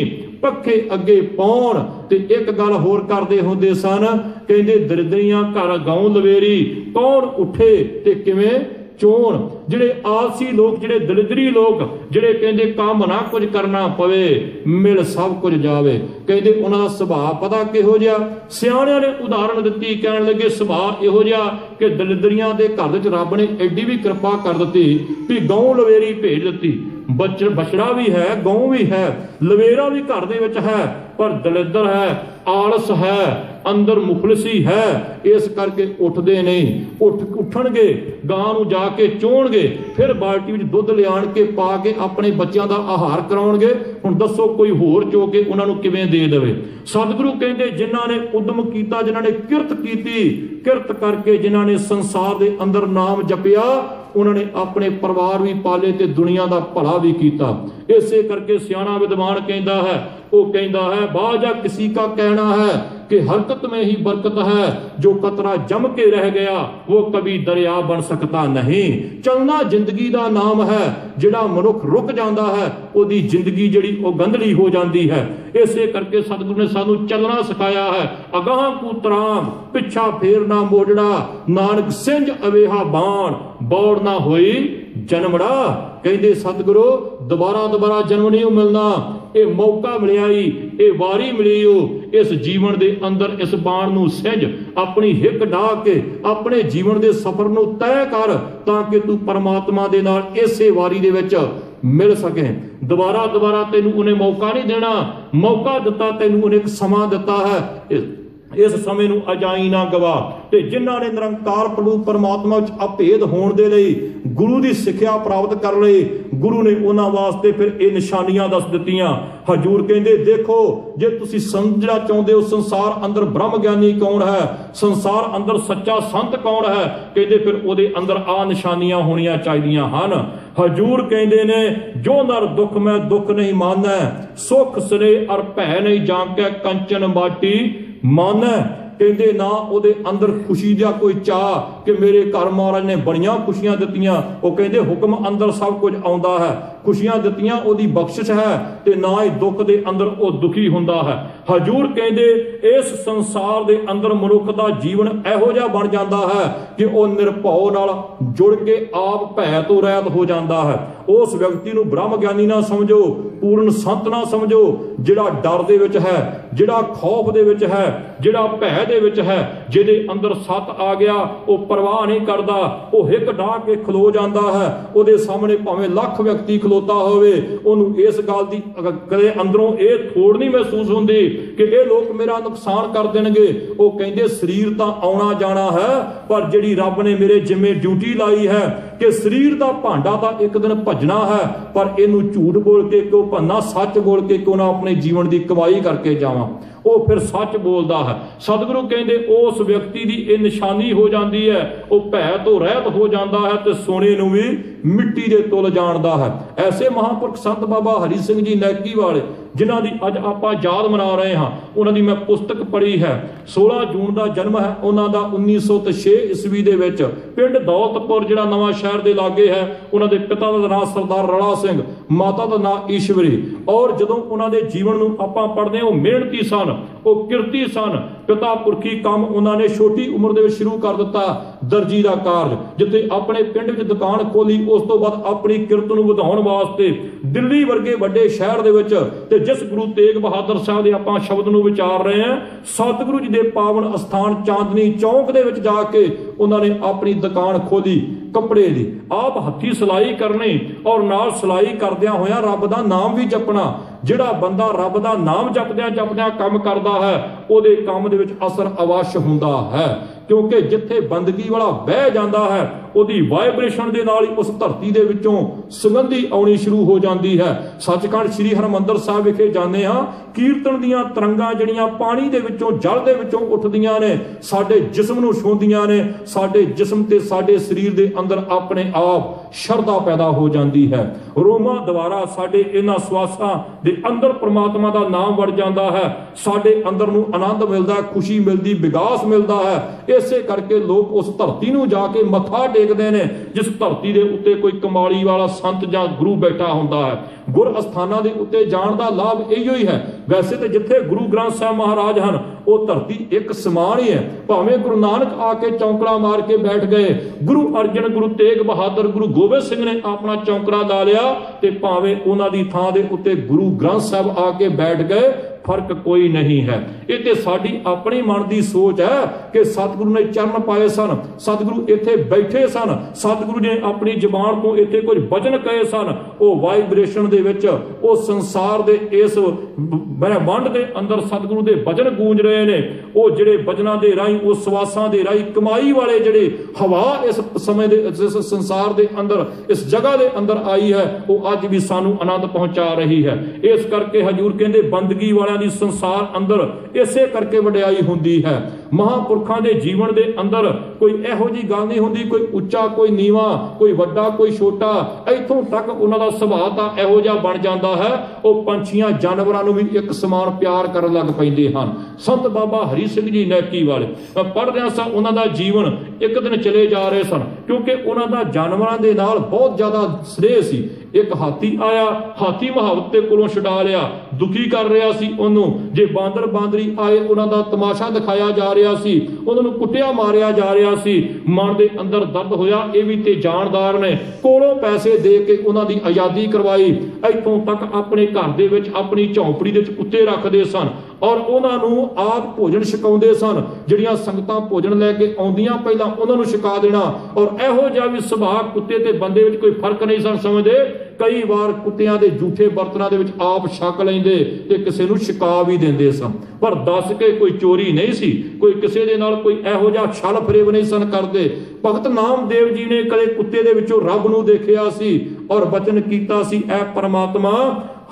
पखे अगे पौण। ते एक गल होर करदे हुंदे सन, कहंदे दरिद्रियां घर गांव लवेरी, कौन उठे ते किवें चोण। जिहड़े आलसी लोग, जिहड़े दलिद्री लोग, जिहड़े कहंदे काम ना कुछ करना पवे मिल सब कुछ जावे, कहंदे उन्हां दा सुभाव पता किहो जिहा। सियाणियां ने उदाहरण दित्ती, कहण लगे सुभाव इहो जिहा कि दलिद्रियां दे घर विच रब ने एडी भी कृपा कर दित्ती भी गौं लवेरी भेज दित्ती। बछड़ा भी है, गौ भी है, लवेरा भी घर दे विच है, पर दलिद्र है, आलस है, अंदर मुफलिसी है। इस करके उठते नहीं। उठणगे गां नूं जाके चोणगे, फिर बाल्टी विच दुध लियाण के पा के अपने बच्चों का आहार कराउणगे। हुण दसो कोई होर चो के उन्हां नूं किवें दे देवे? सतगुरु कहंदे जिन्हां ने उद्यम कीता, जिन्हां ने किरत कीती, किरत करके जिन्हां ने संसार दे अंदर नाम जपिया, उन्होंने अपने परिवार भी पाले ते दुनिया का भला भी किया। इसे करके सियाणा विद्वान कहता है, वो कहता है बाजा किसी का कहना है कि हरकत में ही बरकत है, जो कतरा जम के रह गया वो कभी दरिया बन सकता नहीं। चलना जिंदगी का नाम है, जिहड़ा मनुख रुक जाता है ओदी जिंदगी जिहड़ी वो गंदली हो जाती है। इसे करके सतगुरु ने सानू चलना सिखाया है। अगाह कू तराम पिछा फेरना मोजड़ा, नानक सिंज अवेहा बाण, बौड़ ना होई जन्मड़ा कहते सतगुरु दोबारा दोबारा जन्म नहीं मिलना, ये मौका मिलिया ही, ये वारी मिली हो, इस जीवन दे अंदर इस बाण नूं सिंझ अपनी हिक डाह के अपने जीवन दे सफर नूं तय कर, ताकि तू परमात्मा दे नाल इसे वारी दे विच मिल सके। दोबारा दोबारा तेनू उन्हें मौका नहीं देना, मौका दिता तेनू उन्हें एक समा दिता है, इस समय नूं अजाई ना गवा। ते जिन्हां ने निरंकार प्रभु परमात्मा विच अभेद होण दे लई गुरु दी सिक्ख्या प्राप्त कर लई, गुरु ने उन्हां वास्ते फिर ये निशानियां दस दित्तियां। हजूर कहंदे देखो जे तुसीं समझना चाहुंदे हो संसार अंदर ब्रह्म ज्ञानी कौन है, संसार अंदर सच्चा संत कौन है, कहंदे फिर उहदे अंदर आ निशानियां होणियां चाहीदियां हन। हजूर कहंदे ने जो नर दुख में दुख नहीं मानै, सुख सने और भै नहीं जांकै कंचन बाटी मानै। कहते ना उहदे अंदर खुशी दा कोई चाह कि मेरे घर महाराज ने बड़ियां खुशियां दित्तियां, वो कहते हुक्म अंदर सब कुछ आउंदा है, खुशियां दित्तियां ओदी बख्शिश है, ते ना ही दुख दे अंदर वो दुखी हुंदा है। हजूर कहते इस संसार दे अंदर मनुख दा जीवन इहो जिहा बन जांदा है कि वह निरभौ नाल जुड़ के आप भै तो रहित हो जाता है। उस व्यक्ति नूं ब्रह्म ज्ञानी ना समझो, पूर्ण संत ना समझो, जिहड़ा डर दे विच है, जिहड़ा खौफ दे विच है, जिहड़ा भै दे विच है, जिहदे अंदर सत आ गया वो परवाह नहीं करदा, वो हिक डाह के खलो जाता है। उहदे सामने भावें लख व्यक्ति खलोता होवे, उहनूं इस गल दी कदे अंदरों ये थोड़ नहीं महसूस हुंदी कि ये लोग मेरा नुकसान कर देणगे। वो कहंदे शरीर तां आउणा जाना है, पर जिहड़ी रब ने मेरे जिम्मे ड्यूटी लाई है कि शरीर दा भांडा तां एक दिन भजना है, पर इनू झूठ बोल के क्यों भन्ना, सच बोल के क्यों ना अपने जीवन की कमाई करके जावां, वो फिर सच बोलता है। सतगुरु कहते उस व्यक्ति की यह निशानी हो जाती है, वो भै तो रहत हो जाता है, तो सोने नूं भी मिट्टी दे तुल जानता है। ऐसे महापुरख संत बाबा हरि सिंह जी नैकी वाले, जिन्हां दी अज आपां याद मना रहे हाँ, उन्हां दी मैं पुस्तक पढ़ी है। 16 जून का जन्म है उन्हां दा 1906 ईस्वी दे विच, पिंड दौलतपुर जिहड़ा नवां शहर दे लागे है। उन्हां दे पिता दा नाम सरदार रड़ा सिंह, माता दा नाम ईश्वरी। और जदों उन्हां दे जीवन नूं आपां पढ़दे हो, मेहनती सन, वो किरती सन, पिता पुरखी काम उन्होंने छोटी उम्र दे विच शुरू कर दिता, दर्जी का कार्य, जिथे अपने पिंड विच दुकान खोली। उस तो बाद अपनी किरत नूं वधाउण वास्ते दिल्ली वर्गे वड्डे शहर दे विच, ते जिस गुरु तेग बहादुर साहब दे आपां शब्द नूं विचार रहे हैं, सतगुरु जी दे पावन स्थान चांदनी चौक दे विच जाके उन्होंने अपनी दुकान खोली कपड़े दी। आप हत्थी सिलाई करनी और नाल सिलाई करदियां होया रब दा नाम भी जपना। जिहड़ा बंदा रब दा नाम जपदियां जपदियां काम करदा है, उहदे काम दे विच असर अवश्य हुंदा है, क्योंकि जिथे बंदगी वाला बह जाता है, उहदी वाइब्रेशन दे नाल ही उस धरती दे विचों सुगंधी आउणी शुरू हो जाती है। सचखंड श्री हरमंदर साहिब विखे जाने हाँ, कीर्तन दीयां तरंगां जिहड़ियां पानी दे विचों जल दे विचों उठदियां ने, साडे जिस्म नूं छूंदियां ने, साडे जिस्म ते साडे शरीर दे अंदर अपने आप शरधा पैदा हो जाती है। रोमां द्वारा साडे इन्हां स्वासां दे अंदर परमात्मा दा नाम वड़ जाता है, साडे अंदर नूं आनंद मिलदा है, खुशी मिलदी, विकास मिलदा है। इसे करके लोग उस धरती नूं जाके मत्था टेकदे ने जिस धरती दे उत्ते कोई कमाली वाला संत जां गुरु बैठा हुंदा है। गुर अस्थानां दे उत्ते जाण दा लाभ इहो ही है। वैसे तो जिथे गुरु ग्रंथ साहिब महाराज हन, वो धरती एक समान ही है। भावें गुरु नानक आके चौंकड़ा मार के बैठ गए, गुरु अर्जन, गुरु तेग बहादुर, गुरु गोबिंद सिंह ने अपना चौंकड़ा ला लिया, ते भावें उन्हां दी थां दे उत्ते गुरु ग्रंथ साहिब आके बैठ गए, फर्क कोई नहीं है। ये ते साडी अपनी मन की सोच है कि सतगुरु ने चरण पाए सन, सतगुरु इत्थे बैठे सन, सतगुरु ने अपनी जबान तो इत्थे कुछ वचन कहे सन, वो वाइब्रेशन दे विच, वो संसार दे इस ब्रह्मंड दे अंदर सतगुरु दे वचन गूंज रहे ने। वो जिहड़े वचनां दे राही, उस सवासां दे राही कमाई वाले जिहड़े हवा इस समय दे इस संसार दे अंदर, इस जगह दे अंदर आई है, वो अज भी सानू आनंद पहुंचा रही है। इस करके हजूर कहंदे बंदगी वाले दी संसार अंदर इसे करके वडियाई हुंदी है। महापुरखां दे जीवन दे अंदर कोई इहो जी गल नहीं हुंदी, कोई उच्चा कोई नीवा, कोई वड्डा कोई छोटा, इथों तक उन्हां दा सुभाव तां इहो जिहा बन जांदा है, वो पंछियां जानवरां नूं भी एक समान प्यार करन लग पैंदे हन। संत बाबा हरि सिंह जी नैकी वाले, मैं पढ़ रहा सा, उन्हां दा जीवन एक दिन चले जा रहे सन, क्योंकि उन्हां दा जानवरां दे नाल बहुत ज्यादा स्नेह सी। एक हाथी आया, हाथी मुहावत के कोलों छुड़ा लिया, दुखी कर रहा सी ओनू। जे बांदर बांदरी आए उन्हां दा तमाशा दिखाया जा रहा सी, उन्होंने कुटिया मारिया जा रहा सी। मन के अंदर दर्द होया, ये भी ते जानदार ने कोलों पैसे दे के उन्हां दी आज़ादी करवाई। इत्थों तक अपने घर दे विच अपनी झौंपड़ी दे विच कुत्ते रखदे सन और उन्होंने आप भोजन छकाउंदे सन। जिहड़ियां संगतां भोजन लैके आउंदियां पहलां उन्होंने छका देना। और इहो जिहा भी सुभाअ कुत्ते ते बंदे विच कोई फर्क नहीं सन समझदे। कई बार कुत्तियां दे झूठे बर्तनां दे विच आप छक लैंदे ते किसे नूं छका भी देंदे सन, पर दस के कोई चोरी नहीं सी, कोई किसे दे नाल कोई इहो जिहा छल फरेब नहीं सन करदे। भगत नामदेव जी ने कदे कुत्ते दे विचों रब नूं देखिया सी और बचन कीता सी, ऐ परमात्मा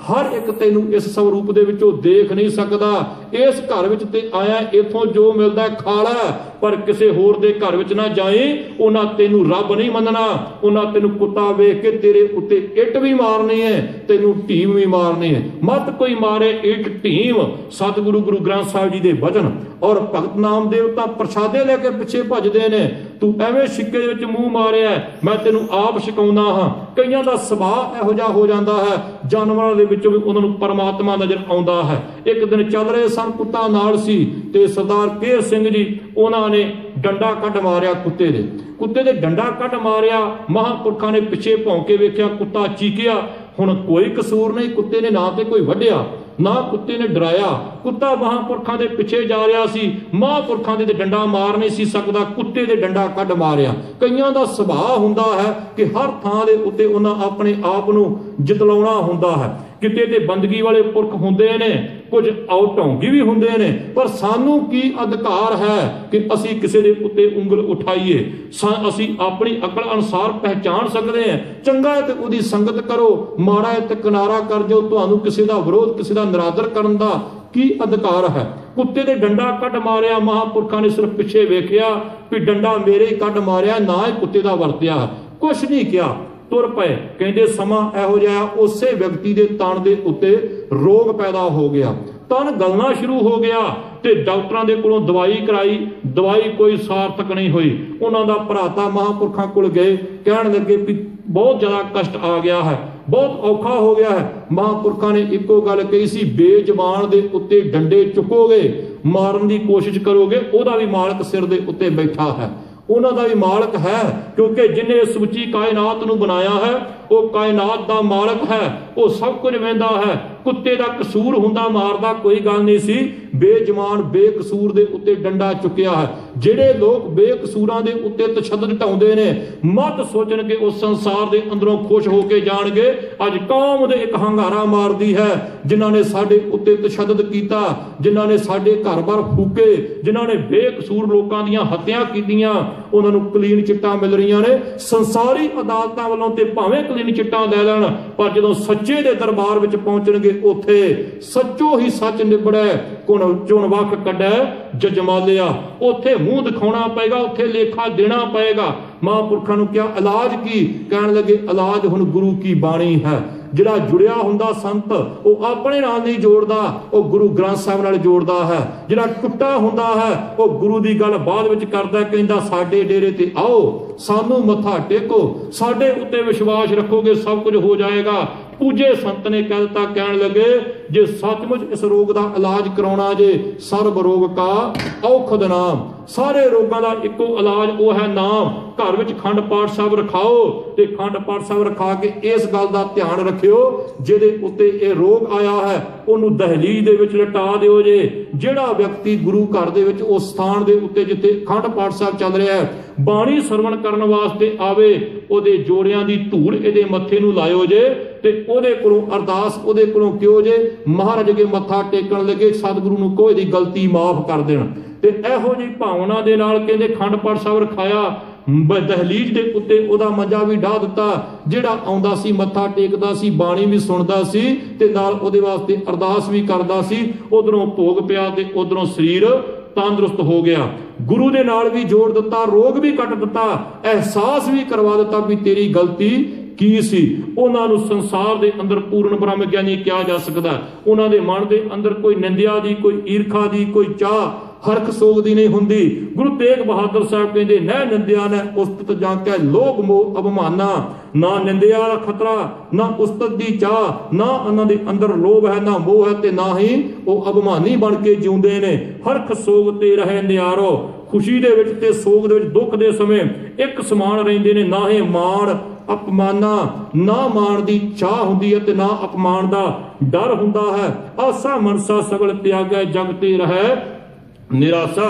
हर एक तेनू इस स्वरूप दे विचों देख नहीं सकदा। इस घर विच ते आया, इथों जो मिलदा खा लै, पर किसे होर दे घर विच ना जाई, उन्हां तेनू रब नहीं मनना। उन्हां तेनू कुत्ता वेख के तेरे उत्ते इट भी मारनी है, तेनू ढीम भी मारनी है। मत कोई मारे इट ढीम। सतगुरु गुरु ग्रंथ साहिब जी दे वचन। और भगत नामदेव तां प्रसादे लैके पिछे भजदे ने, तू एवें सिक्के विच मूंह मारिया, मैं तेनू आप छकाउंदा हां। कईयां दा सुभाअ इहो जिहा हो जांदा है, जानवरां दे विचों भी उन्हां नूं परमात्मा नजर आउंदा है। एक दिन चल रहे सन, कुत्ता नाल सी ते सरदार केर सिंह जी उन्हां ने डंडा कट मारिया कुत्ते दे डंडा कट मारिया। महापुरखां ने पिछे भौंके वेख्या, कुत्ता चीकिया। हुण कोई कसूर नहीं, कुत्ते ने ना ते कोई वढिया ना कुत्ते ने डराया। कुत्ता महापुरखां दे पिछे जा रहा सी, महापुरखां दे डंडा मार नहीं सी सकदा, कुत्ते दे डंडा कट मारिया। कईयां दा सुभाअ हुंदा है कि हर थां दे उत्ते उन्हां अपने आप नूं जितलाउणा हुंदा है। किते ते बंदगी वाले पुरख हुंदे ने, कुछ ढोंगी भी हुंदे ने, पर सानू की अधिकार है कि असी किसी दे उत्ते उंगल उठाइए। असी अपनी अकल अनुसार पहचान सकते हैं। चंगा है तो उहदी संगत करो, माड़ा है तो किनारा कर जाओ। तुहानू किसी दा विरोध, किसी दा निरादर करन दा की अधिकार है? कुत्ते दे डंडा कट मारिया, महापुरखां ने सिर्फ पिछे वेखिया भी डंडा मेरे ही कट मारिया, ना ही कुत्ते दा वरतिया, कुछ नहीं किया, तुर पे। कहते समा इहो जिहा उसे व्यक्ति के तन के उत्ते रोग पैदा हो गया, तन गलना शुरू हो गया ते डॉक्टरां दे कोलों दवाई कराई, दवाई कोई सार्थक नहीं हुई। उन्हां दा भराता महापुरखां कोल गए, कहण लगे भी बहुत ज्यादा कष्ट आ गया है, बहुत औखा हो गया है। महापुरखां ने इको गल कही सी, बेजबान दे उत्ते डंडे चुकोगे, मारन की कोशिश करोगे, ओहदा भी मालक सिर दे उत्ते बैठा है, उन्हां दा भी मालक है, क्योंकि जिन्हें समुची कायनात नूं बनाया है वो कायनात दा मालक है, वो सब कुछ वेंदा है। कुत्ते दा कसूर हुंदा मारदा कोई गल नहीं सी, बेजमान बेकसूर दे उत्ते डंडा चुकिया है। जिहड़े लोग बेकसूरां दे उत्ते तशद्दद ढाउंदे ने, मत सोचण कि उस संसार दे अंदरों खुश होके जाणगे। अज कौम दे एक हंगारा मारदी है, जिन्हां ने साडे उत्ते तशद्दद कीता, जिन्हां ने साडे घर-बार फूके, जिन्हां ने बेकसूर लोकां दीयां हत्यां कीतीआं, उन्हां नूं क्लीन चिट्टां मिल रहीआं ने संसारी अदालतां वल्लों ते। भावें क्लीन चिट्टां लै लैण, पर जदों सच्चे दे दरबार विच पहुंचणगे, उत्थे सच्चो ही सच निबड़ै, चुन वख कढै जजमालिया। उत्थे मुंह दिखाउणा पएगा, उत्थे लेखा देना पएगा। महापुरखां नूं क्या इलाज की? कहण लगे इलाज हुण गुरु की बाणी है। जिहड़ा जुड़िया हुंदा संत वो अपने नाल नहीं जोड़दा, वो गुरु ग्रंथ साहिब नाल जोड़दा है। जिहड़ा टुੱਟਾ हुंदा है वो गुरु दी गल बाद विच करदा, कहंदा साडे डेरे ते आओ, सानू मत्था टेको, साडे उत्ते विश्वास रखोगे, सब कुछ हो जाएगा। पूजे संत ने कह दिता, कहण लगे जे सचमुच इस रोग का इलाज कराउणा जे, सर्व रोग का औखद नाम। सारे रोगों का इको इलाज वो है नाम। घर विच खंड पाठ साहब रखाओ ते खंड पाठ साहब रखा के इस गल का ध्यान रखियो, जिहदे उत्ते ये रोग आया है उन्होंने दहलीज दे विच लटा दिओ जे। जिहड़ा व्यक्ति गुरु घर दे विच उस स्थान दे उत्ते जिथे खंड पाठ साहब चल रहा है, बाणी सरवण करन वास्ते आवे, ओदे जोड़ियां दी धूड़ इहदे मत्थे नूं लाइओ जे ते ओदे कोलों अरदास ओदे कोलों किओ जे, महाराज अगे मत्था टेकण लगे सतगुरु नूं कोई दी गलती माफ कर देण। ते इहो जी भावना दे नाल कहंदे खंड पाठ साहब रखाया, दहलीज दे उत्ते ओदा मंजा भी ढा दिता। जिहड़ा आउंदा सी मत्था टेकदा सी, बाणी भी सुणदा सी ते नाल ओदे वास्ते अरदास भी करदा सी। उधरों भोग पिया ते उधरों शरीर तंदुरुस्त हो गया। गुरु दे नाल भी जोड़ दिता, रोग भी कट दिता, एहसास भी करवा दिता भी तेरी गलती की सी। उन्हां नूं संसार दे अंदर पूर्ण ब्रह्म ज्ञानी किया जा सकदा। उन्हां दे मन दे अंदर कोई निंदिया दी, कोई ईर्खा दी, कोई चाह, हरख सोग दी नहीं हुंदी। गुरु तेग बहादुर साहब कहते नह निंदिया ने उस्तत जा के लोग मोह अभिमाना, ना निंदिया दा खतरा ना उस्तत दी चाह, ना उन्हां दे अंदर लोभ है ना मोह है ते ना ही वो अभिमानी बन के जिउंदे ने। हरख सोग ते रहे नियारो, खुशी दे विच ते सोग दे विच दुख दे समय एक समान रहिंदे ने। ना ही माण अपमाना, ना माण दी चाह हुंदी है ते ना अपमान दा डर हुंदा है। आसा मनसा सगल त्यागै जग ते रहे निराशा।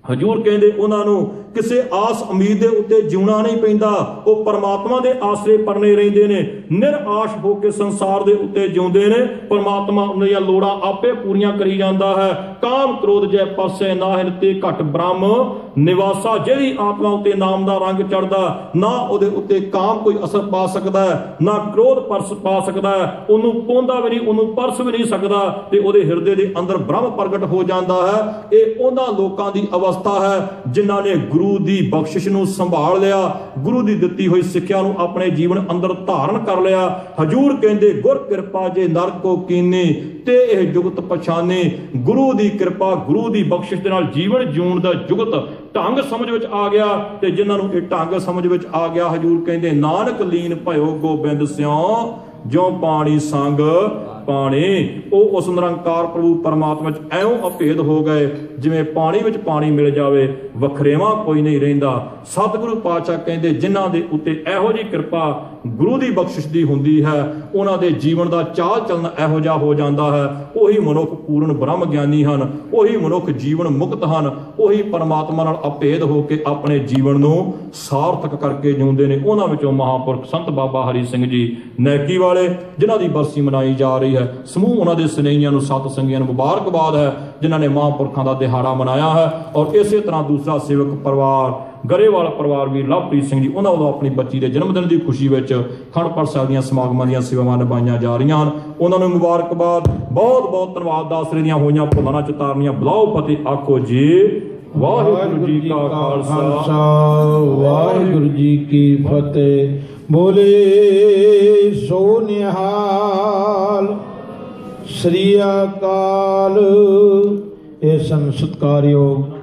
हजूर कहते उन्होंने किसी आस उम्मीद के उत्ते जिउना नहीं पैंदा, वो परमात्मा के आसरे परने रहिंदे ने। निराश होकर संसार के उत्ते जिउंदे ने, परमात्मा उन्हां लोड़ां आपे पूरियां करी जांदा है। काम क्रोध जै पासे नाहिन ते घट ब्रह्म निवासा। जिहड़ी आत्मा उत्ते नाम दा रंग चढ़दा, ना उहदे उत्ते काम कोई असर पा सकदा है, ना क्रोध परस पा सकदा है, उहनूं पोंदा भी नहीं, उहनूं परस भी नहीं सकदा ते उहदे हिरदे दे अंदर ब्रह्म प्रगट हो जांदा है। इह उहनां लोकां दी अवस्था है जिन्हां ने गुरु दी बख्शिश नूं संभाल लिया, गुरु दी दित्ती हुई सिक्ख्या नूं अपने जीवन अंदर धारण कर लिया। हजूर कहंदे गुर किरपा जे नर को कीनी ते इह जुगत पछाने। गुरु दी किरपा गुरु दी बख्शिश दे नाल जीवन जीउण दा जुगत ढंग समझ विच आ गया ते जिन्हां नूं इह ढंग समझ विच आ गया, हजूर कहंदे नानक लीन भयो गोबिंद सिਉ जो पानी संग पानी। वो उस निरंकार प्रभु परमात्मा च ऐं अभेद हो गए जिवें पानी विच पानी मिल जावे, वखरेवा कोई नहीं रहिंदा। सतगुरु पातशाह कहंदे जिन्हां दे उत्ते इहो जी कृपा गुरु दी बख्शिश दी हुंदी है, उन्हां दे जीवन दा चाल चलन इहो जिहा हो जांदा है। उही मनुख पूर्ण ब्रह्म ज्ञानी हन, उही मनुख जीवन मुक्त हन, उही परमात्मा नाल अभेद होके अपने जीवन नूं सार्थक करके जिउंदे ने। उन्हां विचों महापुरख संत बाबा हरि सिंह जी नैकी वाले जिन्हां दी बरसी मनाई जा रही है, समूह उन्हां दे स्नेहियां नूं सत संगियां नूं मुबारकबाद है जिन्हां ने महापुरखां दा दिहाड़ा मनाया है। और इसे तरह दूसरा सेवक परिवार गरेवाल परिवार भी लवप्रीत सिंह जी उन्होंने वालों अपनी बच्ची के जन्मदिन की खुशी में अखंड पाठ साहिब ਦੀਆਂ ਸਮਾਗਮਾਂ ਦੀਆਂ सेवावां निभाईਆਂ जा रही हैं। उन्होंने मुबारकबाद, बहुत बहुत धन्यवाद। दासरे ਦੀਆਂ ਹੋਈਆਂ ਭੁੱਲਾਂ ਨਾ ਚਿਤਾਰਨੀਆਂ। ਬੁਲਾਓ ਫਤਿਹ ਆਖੋ जी वाहिगुरू जी का खालसा वाहिगुरू जी की फतेह। बोले सो निहाल श्री अकाल। ये सन सत्कारयोग